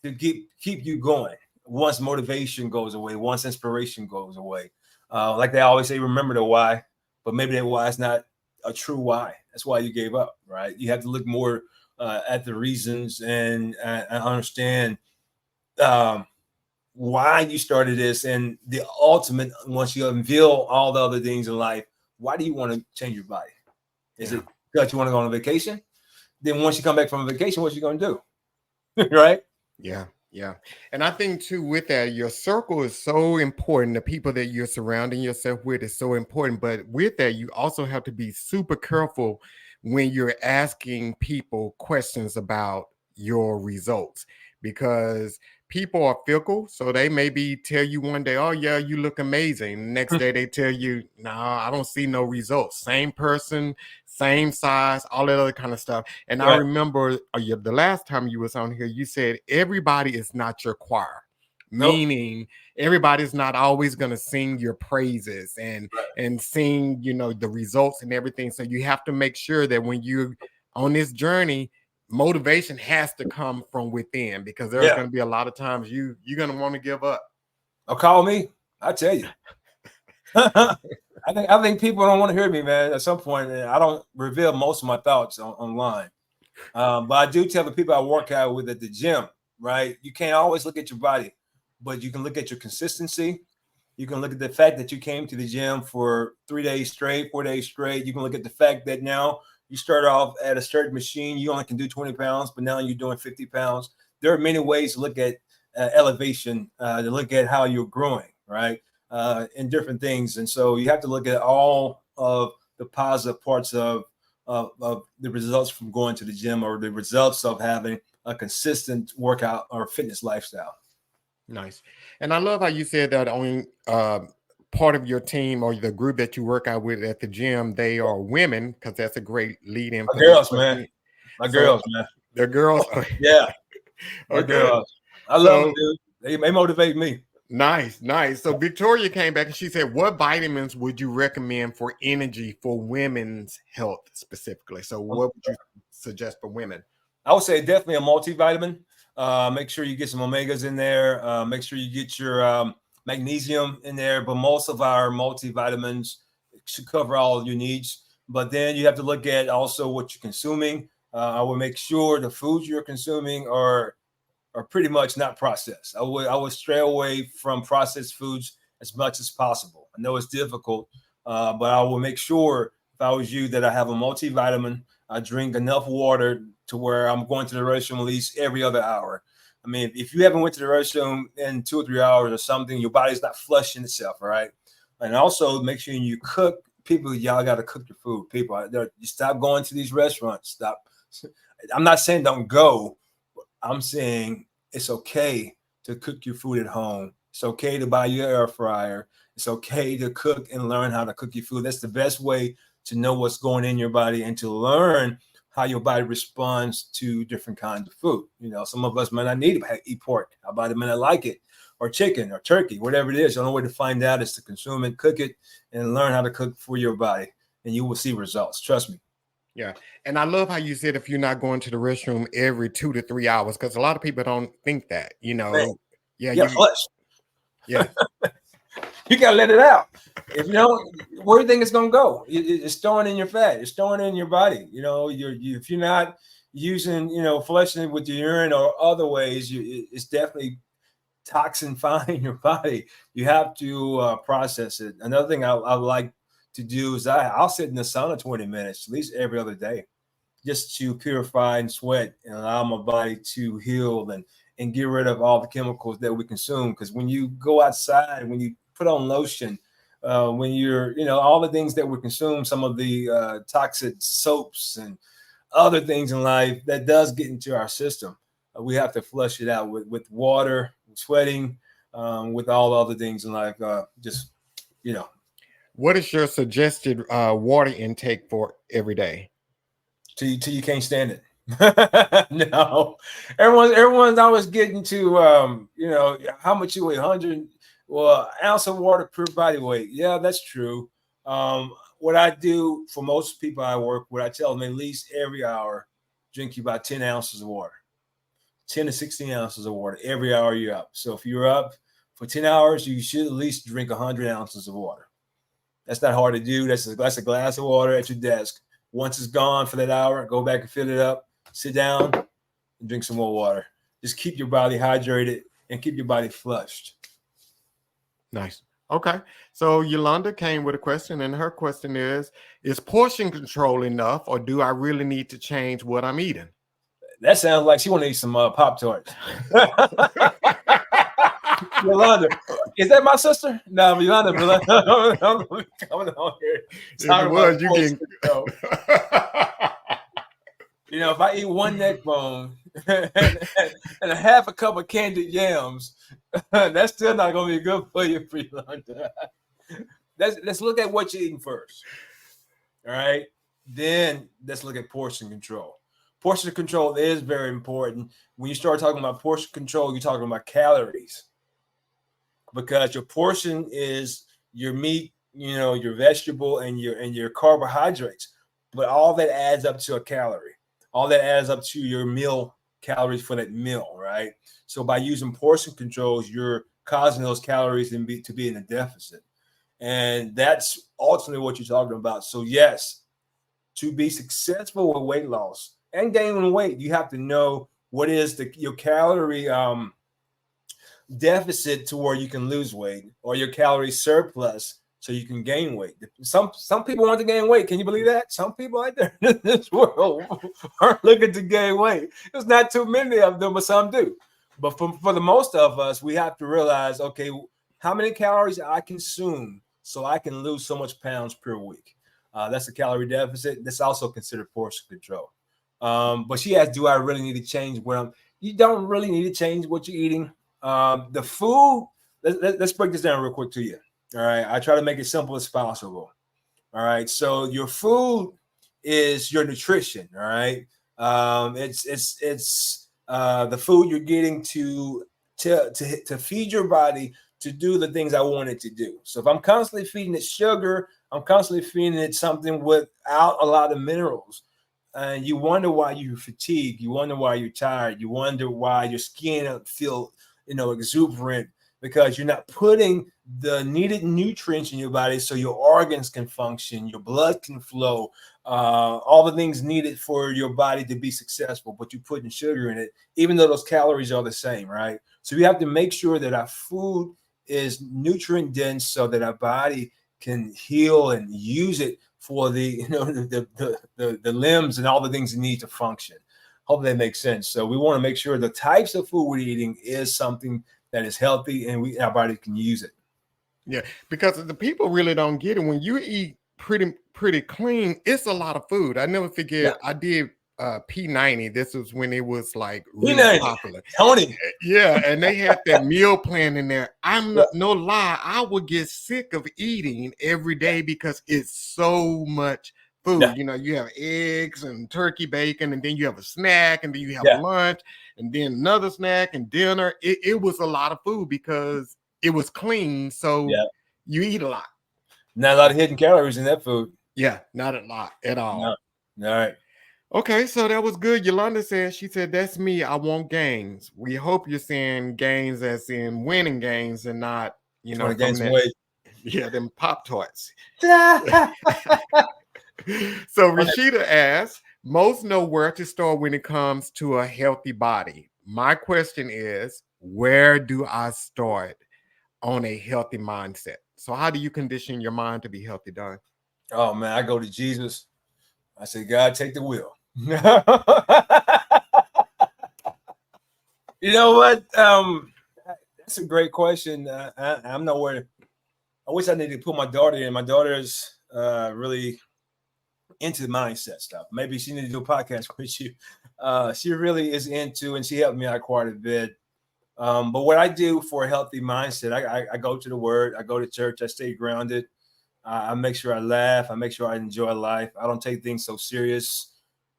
to keep you going once motivation goes away, once inspiration goes away. Like they always say, remember the why, but maybe that why is not a true why. That's why you gave up, right? You have to look more at the reasons and understand why you started this and the ultimate, once you unveil all the other things in life, why do you want to change your body? Is it because you want to go on a vacation? Then once you come back from a vacation, what you going to do? Right? Yeah. And I think too, with that, your circle is so important. The people that you're surrounding yourself with is so important. But with that, you also have to be super careful when you're asking people questions about your results, because people are fickle, so they maybe tell you one day, "Oh yeah, you look amazing." Next day they tell you, "Nah, I don't see no results." Same person, same size, all that other kind of stuff. And I Right. remember the last time you was on here, you said everybody is not your choir, Nope. meaning everybody's not always going to sing your praises Right. and sing, the results and everything. So you have to make sure that when you're on this journey, motivation has to come from within, because there's Yeah. going to be a lot of times you're going to want to give up. Or call me. I tell you. I think people don't want to hear me, man. At some point, I don't reveal most of my thoughts online. But I do tell the people I work out with at the gym, right? You can't always look at your body, but you can look at your consistency. You can look at the fact that you came to the gym for 3 days straight, 4 days straight. You can look at the fact that now you start off at a certain machine, you only can do 20 pounds, but now you're doing 50 pounds. There are many ways to look at elevation, to look at how you're growing, right? And different things. And so you have to look at all of the positive parts of the results from going to the gym, or the results of having a consistent workout or fitness lifestyle. Nice. And I love how you said that on part of your team or the group that you work out with at the gym, they are women, because that's a great lead in My for girls, this man. question. My So, girls, man. they're girls. Yeah. My Okay. girls. I love them, dude. They motivate me. Nice. So Victoria came back and she said, "What vitamins would you recommend for energy for women's health specifically?" So what would you suggest for women? I would say definitely a multivitamin. Make sure you get some omegas in there. Make sure you get your magnesium in there. But most of our multivitamins should cover all of your needs. But then you have to look at also what you're consuming. I would make sure the foods you're consuming are pretty much not processed. I would stray away from processed foods as much as possible. I know it's difficult, but I will make sure, if I was you, that I have a multivitamin. I drink enough water to where I'm going to the restroom at least every other hour. I mean, if you haven't went to the restroom in 2 or 3 hours or something, your body's not flushing itself, all right? And also make sure you cook. People, y'all got to cook your food. People, you stop going to these restaurants. Stop. I'm not saying don't go. I'm saying it's okay to cook your food at home. It's okay to buy your air fryer. It's okay to cook and learn how to cook your food. That's the best way to know what's going in your body and to learn how your body responds to different kinds of food. Some of us might not need to eat pork. How about it might not like it, or chicken or turkey, whatever it is. The only way to find out is to consume it, cook it, and learn how to cook for your body, and you will see results. Trust me. Yeah. And I love how you said if you're not going to the restroom every 2 to 3 hours, because a lot of people don't think that, Man, Yeah. flush. Yeah. You got to let it out. If you don't, where do you think it's going to go? It's storing in your fat. It's storing in your body. If you're not using, flushing it with your urine or other ways, it's definitely toxifying your body. You have to process it. Another thing I like to do is I'll sit in the sauna 20 minutes, at least every other day, just to purify and sweat and allow my body to heal and get rid of all the chemicals that we consume. Because when you go outside, when you put on lotion, when you're, all the things that we consume, some of the toxic soaps and other things in life that does get into our system, we have to flush it out with water, sweating, with all the other things in life. What is your suggested water intake for every day? Till you can't stand it. No, everyone's always getting to how much you weigh, 100. Well, ounce of water per body weight. Yeah, that's true. What I do for most people I work with, I tell them at least every hour, drink you about 10 ounces of water, 10 to 16 ounces of water every hour you're up. So if you're up for 10 hours, you should at least drink 100 ounces of water. That's not hard to do. That's a glass of water at your desk. Once it's gone for that hour, go back and fill it up, sit down, and drink some more water. Just keep your body hydrated and keep your body flushed. Nice. Okay. So Yolanda came with a question, and her question is portion control enough, or do I really need to change what I'm eating? That sounds like she want to eat some Pop-Tarts. Yolanda, is that my sister? No, Yolanda. I'm coming on here. If it was, you can. You know, if I eat one neck bone and a half a cup of candied yams, that's still not going to be good for you, Freelander. Let's look at what you're eating first. All right. Then let's look at portion control. Portion control is very important. When you start talking about portion control, you're talking about calories, because your portion is your meat, you know, your vegetable and your carbohydrates. But all that adds up to a calorie. All that adds up to your meal calories for that meal, right? So by using portion controls, you're causing those calories to be in a deficit. And that's ultimately what you're talking about. So yes, to be successful with weight loss and gaining weight, you have to know what is your calorie deficit to where you can lose weight, or your calorie surplus so you can gain weight. Some people want to gain weight. Can you believe that? Some people out there in this world aren't looking to gain weight. There's not too many of them, but some do. But for the most of us, we have to realize, okay, how many calories I consume so I can lose so much pounds per week. That's a calorie deficit. That's also considered portion control. But she asked, do I really need to change what I'm? You don't really need to change what you're eating. The food, let's break this down real quick to you. All right. I try to make it simple as possible. All right. So your food is your nutrition. All right. It's the food you're getting to feed your body to do the things I want it to do. So if I'm constantly feeding it sugar, I'm constantly feeding it something without a lot of minerals. And you wonder why you're fatigued. You wonder why you're tired. You wonder why your skin feel, exuberant, because you're not putting the needed nutrients in your body so your organs can function, your blood can flow, all the things needed for your body to be successful, but you're putting sugar in it, even though those calories are the same, right? So we have to make sure that our food is nutrient dense so that our body can heal and use it for the limbs and all the things it needs to function. Hope that makes sense. So we want to make sure the types of food we're eating is something that is healthy and our body can use it. Yeah, because the people really don't get it. When you eat pretty clean, it's a lot of food. I never forget. I did P90. This was when it was like really P90, popular. Tony. Yeah, and they had that meal plan in there. I'm not, no lie, I would get sick of eating every day because it's so much food. Yeah. You have eggs and turkey bacon, and then you have a snack, and then you have lunch, and then another snack and dinner. It was a lot of food because it was clean, so you eat a lot. Not a lot of hidden calories in that food. Yeah, not a lot at all. No. All right. Okay, so that was good. Yolanda said, she said, that's me. I want gains. We hope you're saying gains as in winning gains and not, gain some weight. Yeah, them Pop-Tarts. So Rashida asks, most know where to start when it comes to a healthy body. My question is, where do I start on a healthy mindset? So how do you condition your mind to be healthy, Don? Oh, man, I go to Jesus. I say, God, take the wheel. You know what? That's a great question. I'm nowhere. I wish I needed to put my daughter in. My daughter's really into mindset stuff. Maybe she needs to do a podcast with you. She really is into, and she helped me out quite a bit. But what I do for a healthy mindset, I go to the Word, I go to church, I stay grounded. I make sure I laugh. I make sure I enjoy life. I don't take things so serious.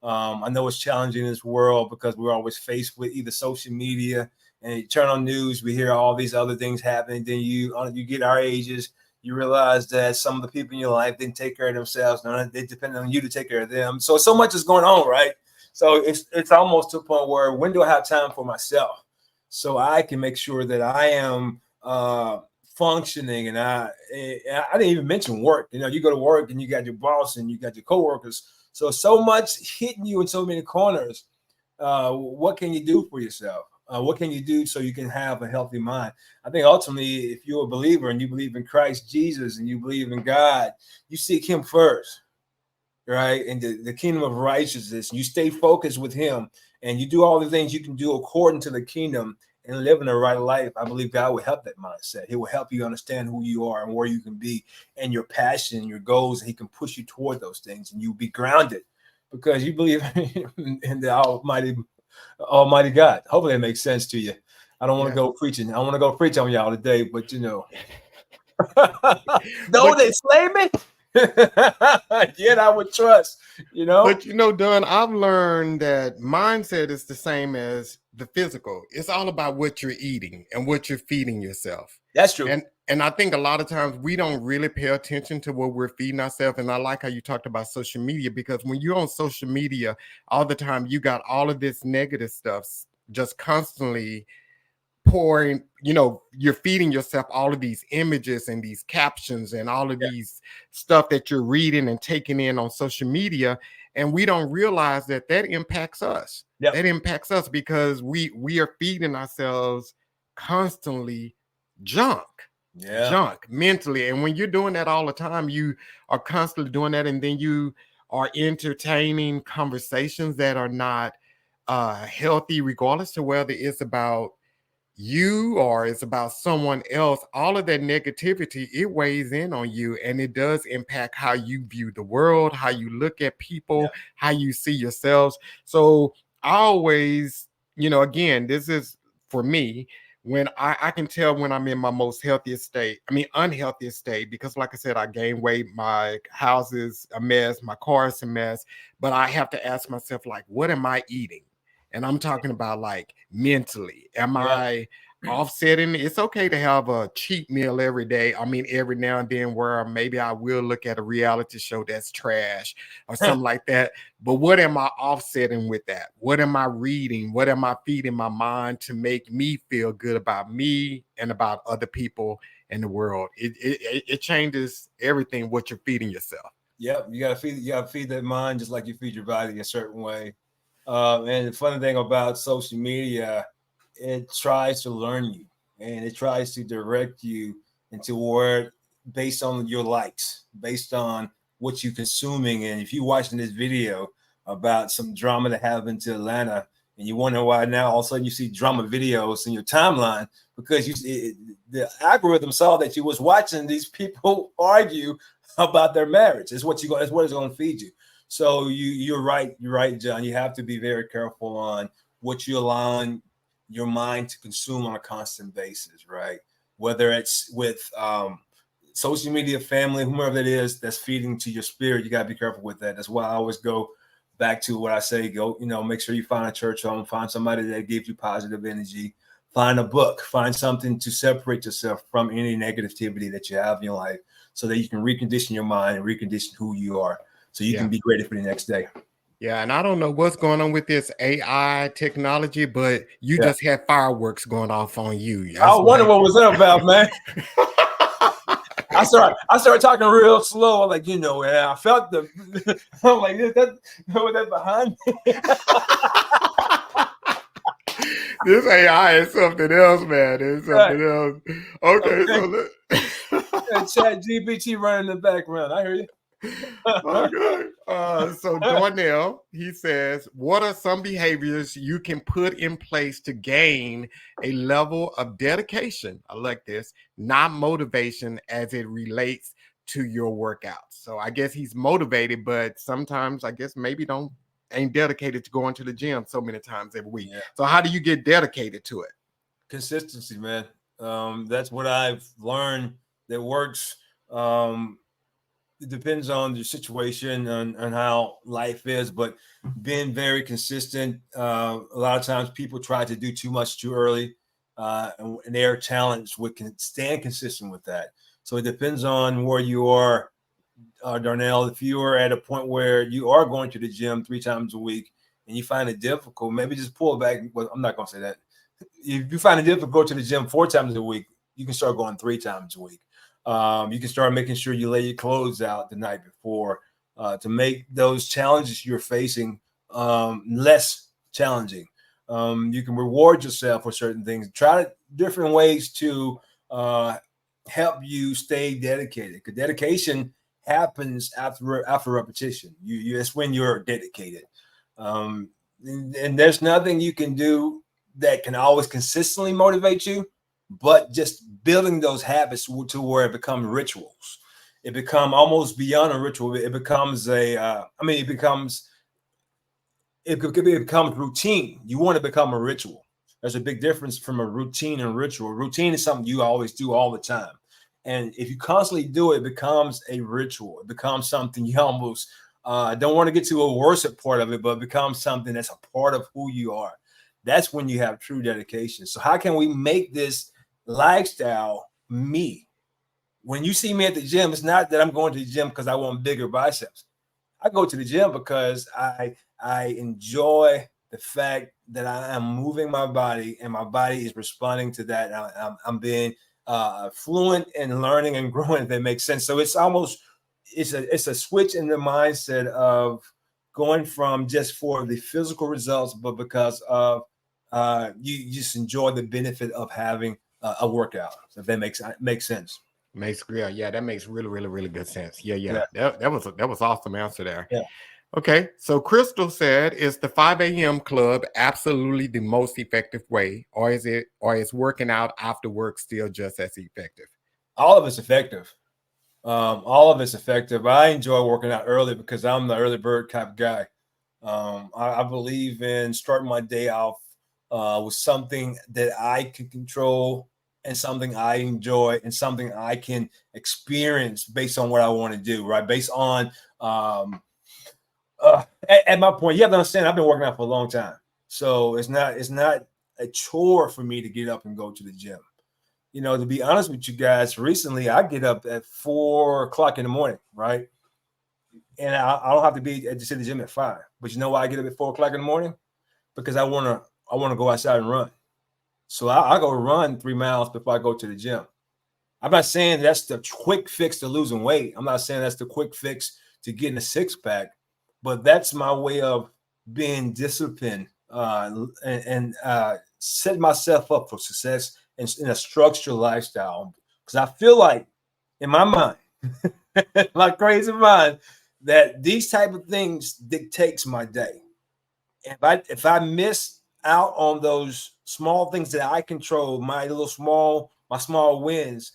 I know it's challenging in this world because we're always faced with either social media, and you turn on news, we hear all these other things happening. Then you get our ages, you realize that some of the people in your life didn't take care of themselves. No, they depend on you to take care of them. So much is going on, right? So it's almost to a point where, when do I have time for myself so I can make sure that I am functioning? And I didn't even mention work. You go to work and you got your boss and you got your coworkers. So much hitting you in so many corners. What can you do for yourself? What can you do so you can have a healthy mind? I think ultimately, if you're a believer and you believe in Christ Jesus and you believe in God, you seek him first, right? And the kingdom of righteousness, you stay focused with him and you do all the things you can do according to the kingdom and living a right life. I believe God will help that mindset. He will help you understand who you are and where you can be and your passion and your goals. And he can push you toward those things and you'll be grounded because you believe in the Almighty God. Hopefully, that makes sense to you. I don't want to Yeah. go preaching. I want to go preach on y'all today, but though But they slay me, yet I would trust. But Don, I've learned that mindset is the same as the physical. It's all about what you're eating and what you're feeding yourself. That's true. And I think a lot of times we don't really pay attention to what we're feeding ourselves. And I like how you talked about social media, because when you're on social media all the time, you got all of this negative stuff just constantly pouring, you're feeding yourself all of these images and these captions and all of Yeah. these stuff that you're reading and taking in on social media, and we don't realize that impacts us. Yep. That impacts us because we are feeding ourselves constantly junk mentally. And when you're doing that all the time, you are constantly doing that, and then you are entertaining conversations that are not healthy, regardless to whether it's about you or it's about someone else. All of that negativity, it weighs in on you, and it does impact how you view the world, how you look at people, how you see yourselves. So I always, again, this is for me, when I can tell when I'm in my most unhealthiest state, because like I said, I gain weight, my house is a mess, my car is a mess, but I have to ask myself, like, what am I eating? And I'm talking about like mentally. Am I offsetting? It's okay to have a cheat meal every day. I mean, every now and then, where maybe I will look at a reality show that's trash or something like that. But what am I offsetting with that? What am I reading? What am I feeding my mind to make me feel good about me and about other people in the world? It changes everything what you're feeding yourself. Yep, you gotta feed that mind just like you feed your body a certain way. And the funny thing about social media, it tries to learn you, and it tries to direct you into where, based on your likes, based on what you're consuming. And if you're watching this video about some drama that happened to Atlanta, and you wonder why now all of a sudden you see drama videos in your timeline, because the algorithm saw that you was watching these people argue about their marriage. That's what it's going to feed you. So you're right, John. You have to be very careful on what you allow your mind to consume on a constant basis, right? Whether it's with social media, family, whomever it is that's feeding to your spirit, you got to be careful with that. That's why I always go back to what I say: make sure you find a church home, find somebody that gives you positive energy, find a book, find something to separate yourself from any negativity that you have in your life, so that you can recondition your mind and recondition who you are, so you can be ready for the next day. Yeah, and I don't know what's going on with this AI technology, but you just had fireworks going off on you. I wonder what was that about, man. I started talking real slow. I'm like, I felt I'm like, that behind me? This AI is something else, man. It's something else. Okay. So Chat GPT running in the background. I hear you. Okay. So Darnell, he says, what are some behaviors you can put in place to gain a level of dedication? I like this, not motivation, as it relates to your workouts. So I guess he's motivated, but sometimes I guess maybe ain't dedicated to going to the gym so many times every week. So how do you get dedicated to it? Consistency, man. That's what I've learned that works. It depends on the situation and how life is, but being very consistent. A lot of times people try to do too much too early, and they're challenged with staying consistent with that. So it depends on where you are, Darnell. If you are at a point where you are going to the gym 3 times a week and you find it difficult, maybe just pull it back. Well, I'm not going to say that. If you find it difficult to go to the gym 4 times a week, you can start going 3 times a week. You can start making sure you lay your clothes out the night before, to make those challenges you're facing less challenging. You can reward yourself for certain things. Try different ways to help you stay dedicated, because dedication happens after repetition. It's when you're dedicated. And there's nothing you can do that can always consistently motivate you, but just building those habits to where it becomes rituals. It becomes almost beyond a ritual. It becomes it becomes it could become routine. You want to become a ritual. There's a big difference from a routine and ritual. Routine is something you always do all the time. And if you constantly do it, it becomes a ritual. It becomes something you almost don't want to get to a worse part of it, but it becomes something that's a part of who you are. That's when you have true dedication. So how can we make this lifestyle me? When you see me at the gym, it's not that I'm going to the gym because I want bigger biceps. I go to the gym because I enjoy the fact that I am moving my body and my body is responding to that. I'm being fluent in learning and growing, if that makes sense. So it's almost it's a switch in the mindset of going from just for the physical results, but because of you just enjoy the benefit of having a workout. If that makes sense. Makes yeah, that makes really, really, really good sense. Yeah, yeah. Yeah. That was awesome answer there. Yeah. Okay, so Crystal said, "Is the 5 a.m. club absolutely the most effective way, or is working out after work still just as effective?" All of it's effective. All of it's effective. I enjoy working out early because I'm the early bird type of guy. I believe in starting my day off with something that I can control and something I enjoy and something I can experience based on what I want to do, right? Based on at my point, you have to understand I've been working out for a long time. So it's not a chore for me to get up and go to the gym. You know, to be honest with you guys, recently I get up at 4 o'clock in the morning, right? And I don't have to be at the gym at 5. But you know why I get up at 4 o'clock in the morning? Because I want to go outside and run. So I go run 3 miles before I go to the gym. I'm not saying that's the quick fix to losing weight. I'm not saying that's the quick fix to getting a six pack, but that's my way of being disciplined and set myself up for success in a structured lifestyle. Because I feel like in my mind, my crazy mind, that these type of things dictates my day. If I miss out on those small things that I control, my small wins,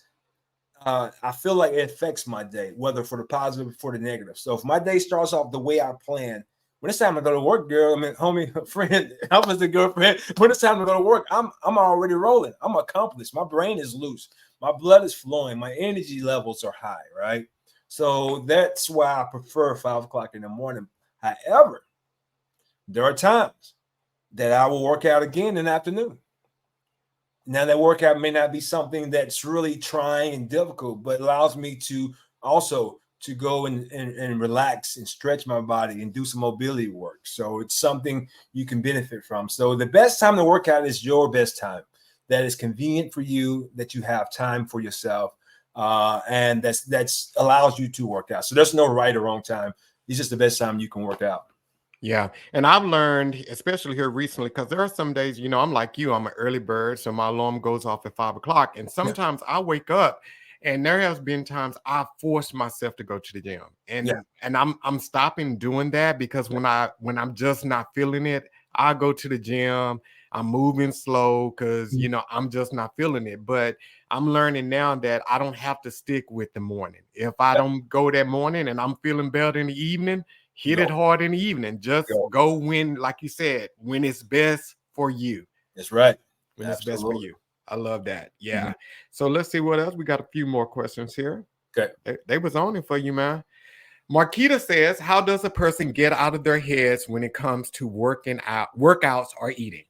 I feel like it affects my day, whether for the positive or for the negative. So if my day starts off the way I plan, when it's time to go to work, girl, I mean, homie, friend, I was the girlfriend. When it's time to go to work, I'm already rolling. I'm accomplished. My brain is loose. My blood is flowing. My energy levels are high, right? So that's why I prefer 5 o'clock in the morning. However, there are times that I will work out again in the afternoon. Now, that workout may not be something that's really trying and difficult, but allows me to also to go and relax and stretch my body and do some mobility work. So it's something you can benefit from. So the best time to work out is your best time. That is convenient for you, that you have time for yourself, and that's allows you to work out. So there's no right or wrong time. It's just the best time you can work out. Yeah. And I've learned, especially here recently, because there are some days, I'm like you, I'm an early bird. So my alarm goes off at 5 o'clock. And sometimes I wake up and there has been times I forced myself to go to the gym. And I'm stopping doing that because when I'm just not feeling it, I go to the gym. I'm moving slow because I'm just not feeling it. But I'm learning now that I don't have to stick with the morning. If I don't go that morning and I'm feeling better in the evening, hit it hard in the evening. Just go when, like you said, when it's best for you. That's right. When it's best for you. I love that. Yeah. So let's see what else. We got a few more questions here. Okay. They was on it for you, man. Marquita says, how does a person get out of their heads when it comes to workouts or eating?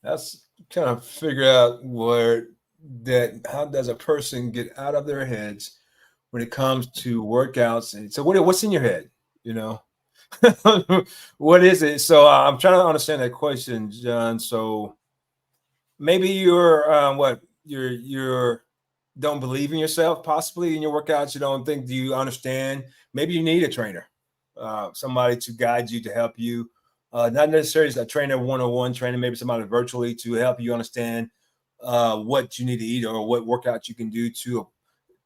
That's kind of figure out how does a person get out of their heads when it comes to workouts. And so what's in your head, what is it? So I'm trying to understand that question, John. So maybe you're don't believe in yourself, possibly in your workouts. You don't think, do you understand? Maybe you need a trainer, somebody to guide you, to help you. Not necessarily a trainer, one-on-one trainer, maybe somebody virtually to help you understand what you need to eat or what workout you can do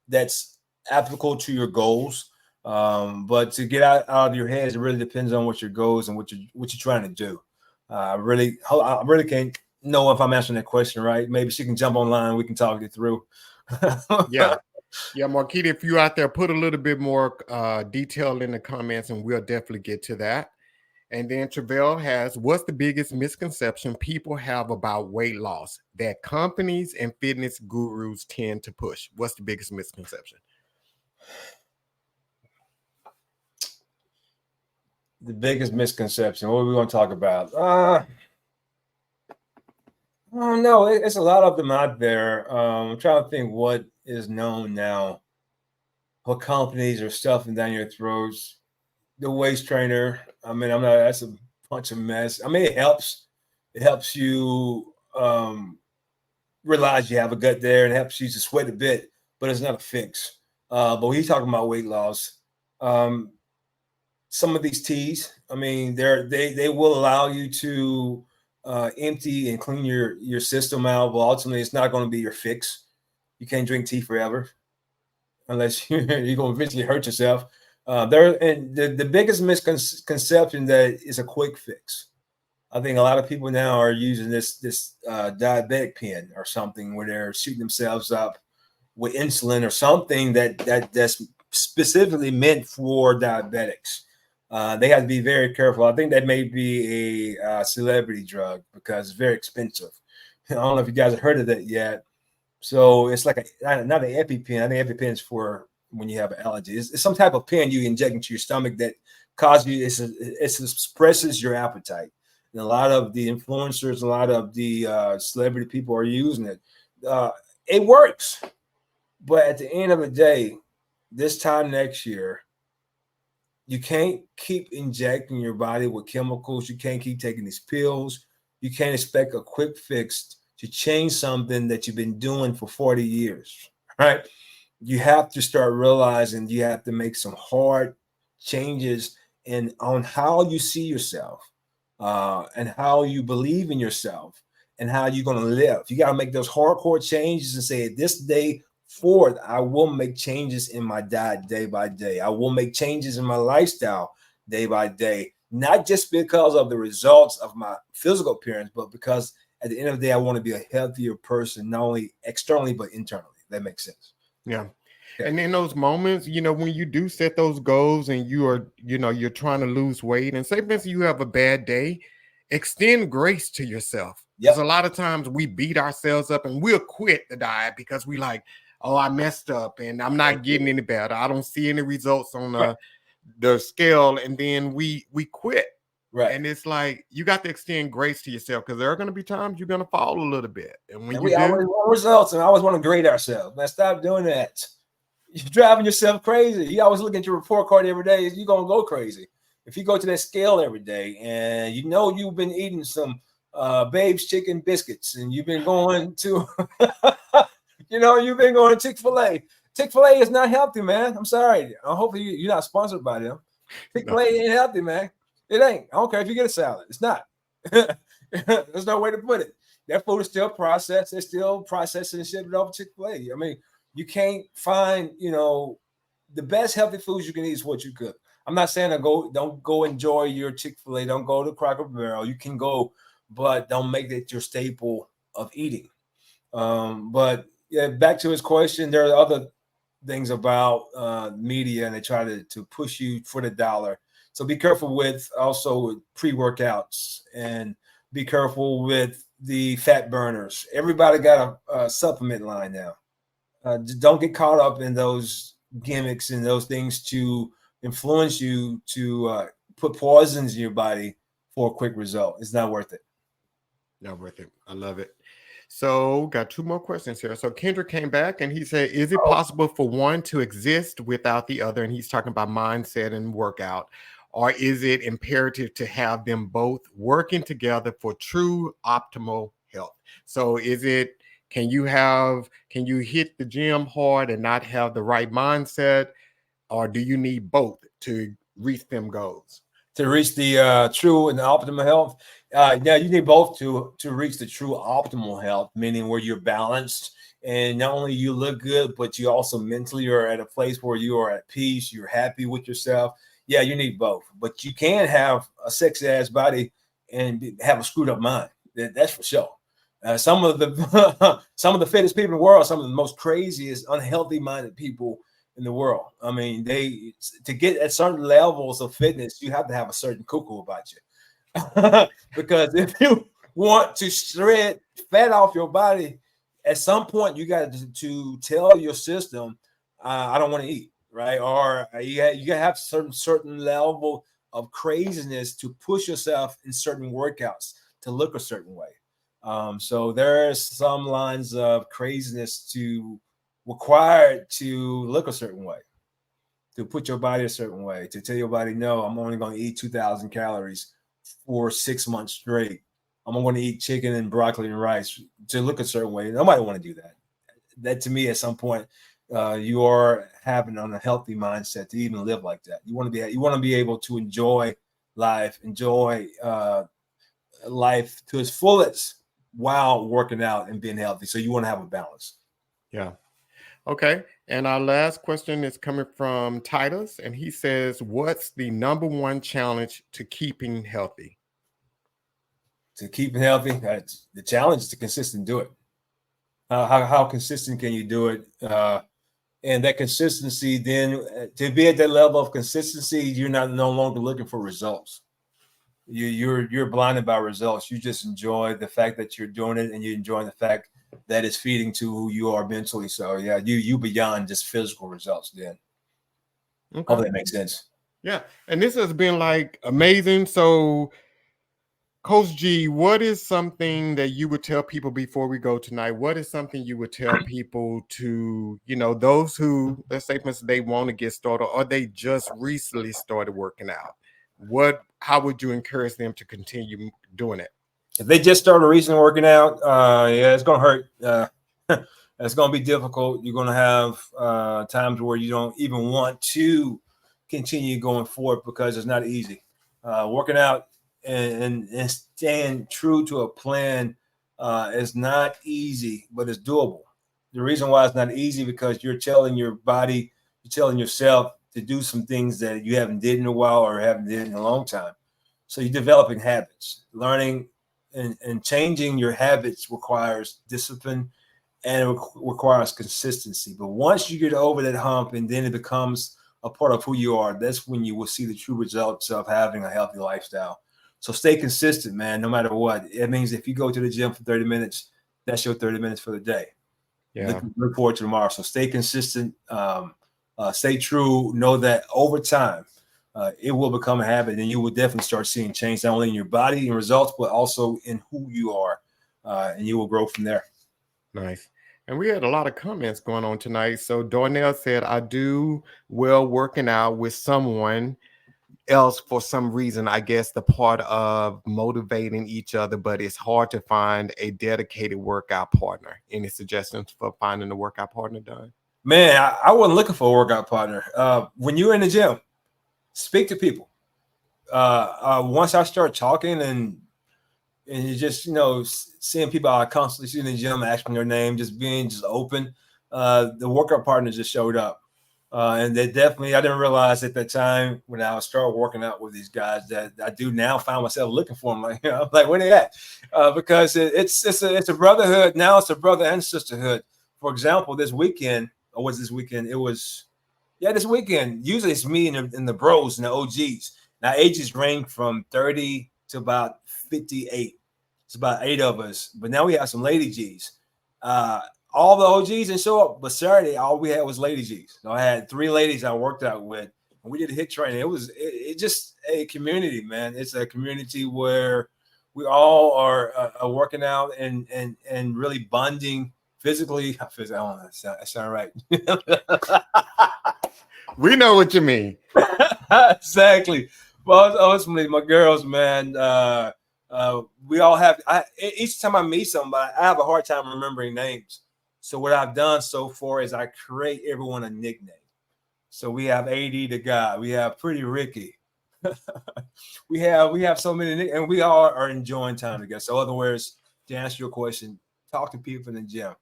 that's applicable to your goals. But to get out of your heads, it really depends on what your goals and what you're trying to do. I really can't know if I'm answering that question right. Maybe she can jump online. We can talk it through. Yeah. Yeah, Marquita, if you're out there, put a little bit more detail in the comments, and we'll definitely get to that. And then Travell has, what's the biggest misconception people have about weight loss that companies and fitness gurus tend to push? What's the biggest misconception? The biggest misconception. What are we going to talk about? I don't know. It's a lot of them out there. I'm trying to think what is known now. What companies are stuffing down your throats. The waist trainer. I mean, I'm not. That's a bunch of mess. I mean, it helps. It helps you realize you have a gut there, and it helps you to sweat a bit, but it's not a fix. But when you're talking about weight loss, some of these teas, I mean, they will allow you to empty and clean your system out, but ultimately it's not going to be your fix. You can't drink tea forever unless you're going to eventually hurt yourself. And the biggest misconception that is a quick fix. I think a lot of people now are using this diabetic pen or something where they're shooting themselves up with insulin or something that's specifically meant for diabetics. They have to be very careful. I think that may be a celebrity drug because it's very expensive. I don't know if you guys have heard of that yet. So it's like not an EpiPen. I think EpiPen is for when you have an allergy. It's some type of pen you inject into your stomach that causes you. It suppresses your appetite. And a lot of the influencers, a lot of the celebrity people are using it. It works, but at the end of the day, this time next year, you can't keep injecting your body with chemicals. You can't keep taking these pills. You can't expect a quick fix to change something that you've been doing for 40 years, right? You have to start realizing you have to make some hard changes on how you see yourself and how you believe in yourself and how you're going to live. You got to make those hardcore changes and say, this day forward, I will make changes in my diet day by day. I will make changes in my lifestyle day by day, not just because of the results of my physical appearance, but because at the end of the day, I want to be a healthier person, not only externally, but internally. That makes sense. Yeah. And in those moments, when you do set those goals and you are, you're trying to lose weight, and say, for instance, you have a bad day, extend grace to yourself. Because a lot of times we beat ourselves up and we'll quit the diet because we like, oh, I messed up and I'm not getting any better. I don't see any results on the scale. And then we quit. Right. And it's like, you got to extend grace to yourself because there are going to be times you're going to fall a little bit. And when we always want results and I always want to grade ourselves. Man, stop doing that. You're driving yourself crazy. You always look at your report card every day. You're going to go crazy. If you go to that scale every day and you've been eating some Babe's chicken biscuits and you've been going to, you've been going to Chick-fil-A. Chick-fil-A is not healthy, man. I'm sorry. Hopefully you're not sponsored by them. Chick-fil-A ain't healthy, man. It ain't. I don't care if you get a salad. It's not. There's no way to put it. That food is still processed. They're still processing and shipping it over Chick-fil-A. I mean, you can't find, the best healthy foods you can eat is what you cook. I'm not saying don't go enjoy your Chick-fil-A. Don't go to Cracker Barrel. You can go, but don't make it your staple of eating. But yeah, back to his question, there are other things about media, and they try to push you for the dollar. So be careful with also pre-workouts and be careful with the fat burners. Everybody got a supplement line now. Don't get caught up in those gimmicks and those things to influence you to put poisons in your body for a quick result. It's not worth it. Not worth it. I love it. So got two more questions here. So Kendrick came back and he said, is it possible for one to exist without the other? And he's talking about mindset and workout. Or is it imperative to have them both working together for true optimal health? So can you hit the gym hard and not have the right mindset? Or do you need both to reach them goals? To reach the true and optimal health? You need both to reach the true optimal health, meaning where you're balanced and not only you look good, but you also mentally are at a place where you are at peace, you're happy with yourself. Yeah, you need both, but you can have a sexy ass body and have a screwed up mind. That's for sure. Some of the some of the fittest people in the world, some of the most craziest, unhealthy minded people in the world. I mean, they to get at certain levels of fitness, you have to have a certain cuckoo about you. Because if you want to shred fat off your body, at some point you got to tell your system, I don't want to eat, right? Or you got to have certain level of craziness to push yourself in certain workouts to look a certain way. So there's some lines of craziness to required to look a certain way, to put your body a certain way, to tell your body, no, I'm only going to eat 2,000 calories for 6 months straight. I'm going to eat chicken and broccoli and rice to look a certain way. Nobody want to do that. That to me, at some point, you are having an unhealthy mindset to even live like that. You want to be able to enjoy life, life to its fullest while working out and being healthy. So you want to have a balance. Yeah. Okay. And our last question is coming from Titus, and he says, what's the number one challenge to keeping healthy? To keeping healthy, the challenge is to consistently do it. How consistent can you do it? And that consistency, then to be at that level of consistency, you're no longer looking for results. You're blinded by results. You just enjoy the fact that you're doing it, and you enjoy the fact that it's feeding to who you are mentally. So yeah, you beyond just physical results. Then, Hope that makes sense. Yeah, and this has been like amazing. So, Coach G, what is something that you would tell people before we go tonight? What is something you would tell people to, those who, let's say, for instance, they want to get started or they just recently started working out? How would you encourage them to continue doing it? If they just started recently working out, yeah, it's gonna hurt. It's gonna be difficult. You're gonna have times where you don't even want to continue going forward because it's not easy. Working out and staying true to a plan is not easy, but it's doable. The reason why it's not easy because you're telling your body, you're telling yourself to do some things that you haven't did in a while or haven't did in a long time. So you're developing habits. Learning and changing your habits requires discipline and it requires consistency. But once you get over that hump and then it becomes a part of who you are, that's when you will see the true results of having a healthy lifestyle. So stay consistent, man, no matter what. It means if you go to the gym for 30 minutes, that's your 30 minutes for the day. Yeah. Look forward to tomorrow. So stay consistent, stay true. Know that over time, it will become a habit, and you will definitely start seeing change not only in your body and results, but also in who you are, and you will grow from there. Nice. And we had a lot of comments going on tonight. So Darnell said, I do well working out with someone else for some reason. I guess the part of motivating each other, but it's hard to find a dedicated workout partner. Any suggestions for finding a workout partner, Don? Man, I wasn't looking for a workout partner. When you're in the gym, speak to people. Once I start talking and you just seeing people I constantly see in the gym, asking their name, just being just open, the workout partners just showed up, and they definitely, I didn't realize at that time when I started working out with these guys that I do now find myself looking for them. Like, I'm like, where they at? Because it's a brotherhood now. It's a brother and sisterhood. For example, this weekend, or was this weekend? It was, yeah, this weekend. Usually it's me and the bros and the OGs. Now ages range from 30 to about 58. It's about 8 of us, but now we have some lady G's. All the OGs didn't show up, but Saturday all we had was lady G's. So I had 3 ladies I worked out with, and we did a hit training. It just a community, man. It's a community where we all are working out and really bonding physically. I don't know, that sound right. We know what you mean. Exactly. Well, ultimately, my girls, man. We all have. Each time I meet somebody, I have a hard time remembering names. So what I've done so far is I create everyone a nickname. So we have AD the guy. We have Pretty Ricky. we have so many, and we all are enjoying time together. So, in other words, to answer your question, talk to people in the gym.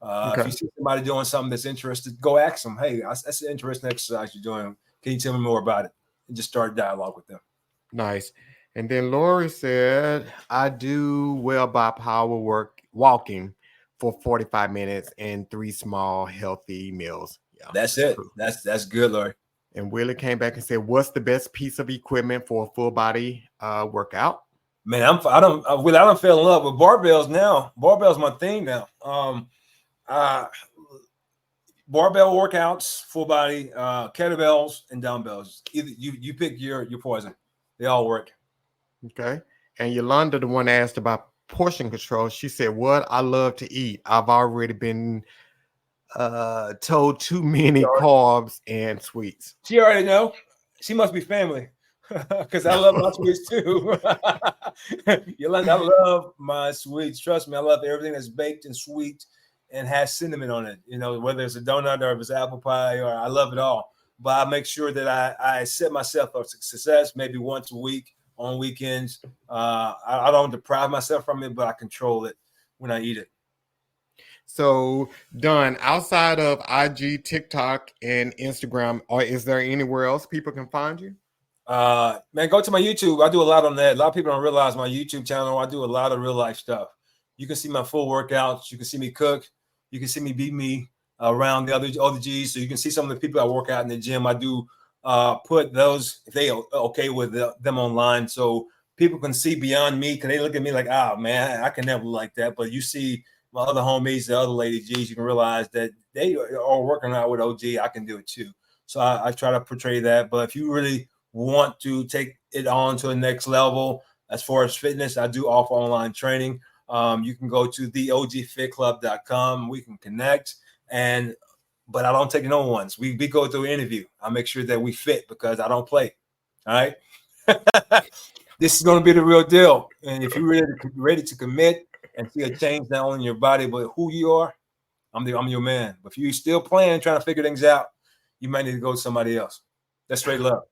If you see somebody doing something that's interested, go ask them. Hey, that's an interesting exercise you're doing. Can you tell me more about it? And just start a dialogue with them. Nice. And then Lori said, I do well by power walking for 45 minutes and 3 small healthy meals. Yeah, That's it. That's good, Lord. And Willie came back and said, "What's the best piece of equipment for a full body workout?" Man, I don't fell in love with barbells now. Barbells my thing now. Uh, Barbell workouts, full body, kettlebells, and dumbbells. Either you pick your poison. They all work. Okay. And Yolanda, the one asked about portion control, she said, "What I love to eat. I've already been told too many carbs and sweets." She already know. She must be family because I love my sweets too. Yolanda, I love my sweets. Trust me, I love everything that's baked and sweet and has cinnamon on it. You know, whether it's a donut or if it's apple pie, or I love it all. But I make sure that I set myself up for success maybe once a week on weekends. I don't deprive myself from it, but I control it when I eat it. So, Don, outside of IG, TikTok, and Instagram, or is there anywhere else people can find you? Man, go to my YouTube. I do a lot on that. A lot of people don't realize my YouTube channel. I do a lot of real life stuff. You can see my full workouts. You can see me cook. You can see me beat me around the other G's. So you can see some of the people I work out in the gym. I do put those, if they okay with them online, so people can see beyond me. Because they look at me like, oh man, I can never like that. But you see my other homies, the other lady G's, you can realize that they are working out with OG. I can do it too. So I try to portray that. But if you really want to take it on to the next level as far as fitness, I do offer online training. You can go to theogfitclub.com. We can connect, but I don't take no ones. We go through an interview. I make sure that we fit because I don't play. All right. This is going to be the real deal. And if you're ready to commit and see a change not only in your body but who you are, I'm your man. But if you're still playing, trying to figure things out, you might need to go to somebody else. That's straight love.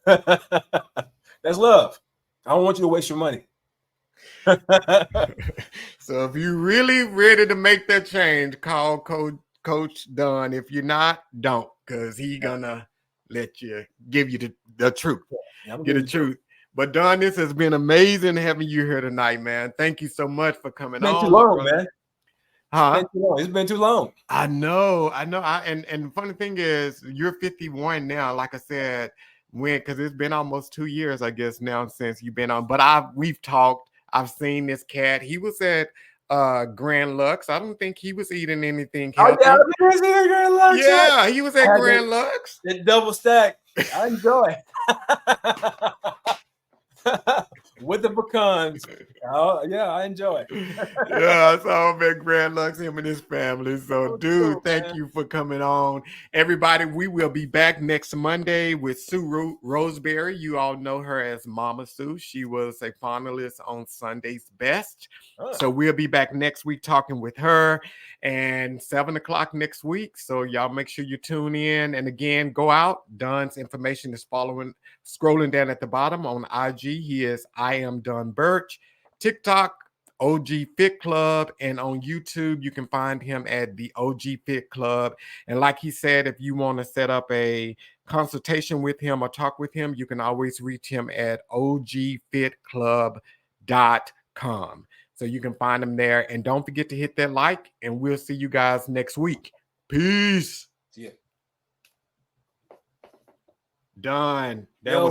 That's love. I don't want you to waste your money. So if you're really ready to make that change, call Coach Don. If you're not, don't, because he's gonna let you give you the truth. Yeah, get the truth. But Don, this has been amazing having you here tonight, man. Thank you so much for coming on. It's been too long, man. Huh? It's been too long. I know. And the funny thing is, you're 51 now. Like I said, because it's been almost 2 years, I guess, now since you've been on. But we've talked. I've seen this cat. He was at Grand Lux. I don't think he was eating anything healthy. Oh, yeah, he was at Grand Lux. Yeah, he was at Grand Lux. It double stack. I enjoy with the pecans. Oh, yeah, I enjoy it. Yeah, I saw him at Grand Lux, him and his family. So, dude, thank you for coming on. Everybody, we will be back next Monday with Sue Roseberry. You all know her as Mama Sue. She was a finalist on Sunday's Best. So we'll be back next week talking with her, and 7 o'clock next week. So y'all make sure you tune in. And again, go out. Don's information is scrolling down at the bottom on IG. He is I am Don Burch. TikTok, OG Fit Club, and on YouTube, you can find him at the OG Fit Club. And like he said, if you want to set up a consultation with him or talk with him, you can always reach him at ogfitclub.com. So you can find him there. And don't forget to hit that like, and we'll see you guys next week. Peace. See ya. Done. That was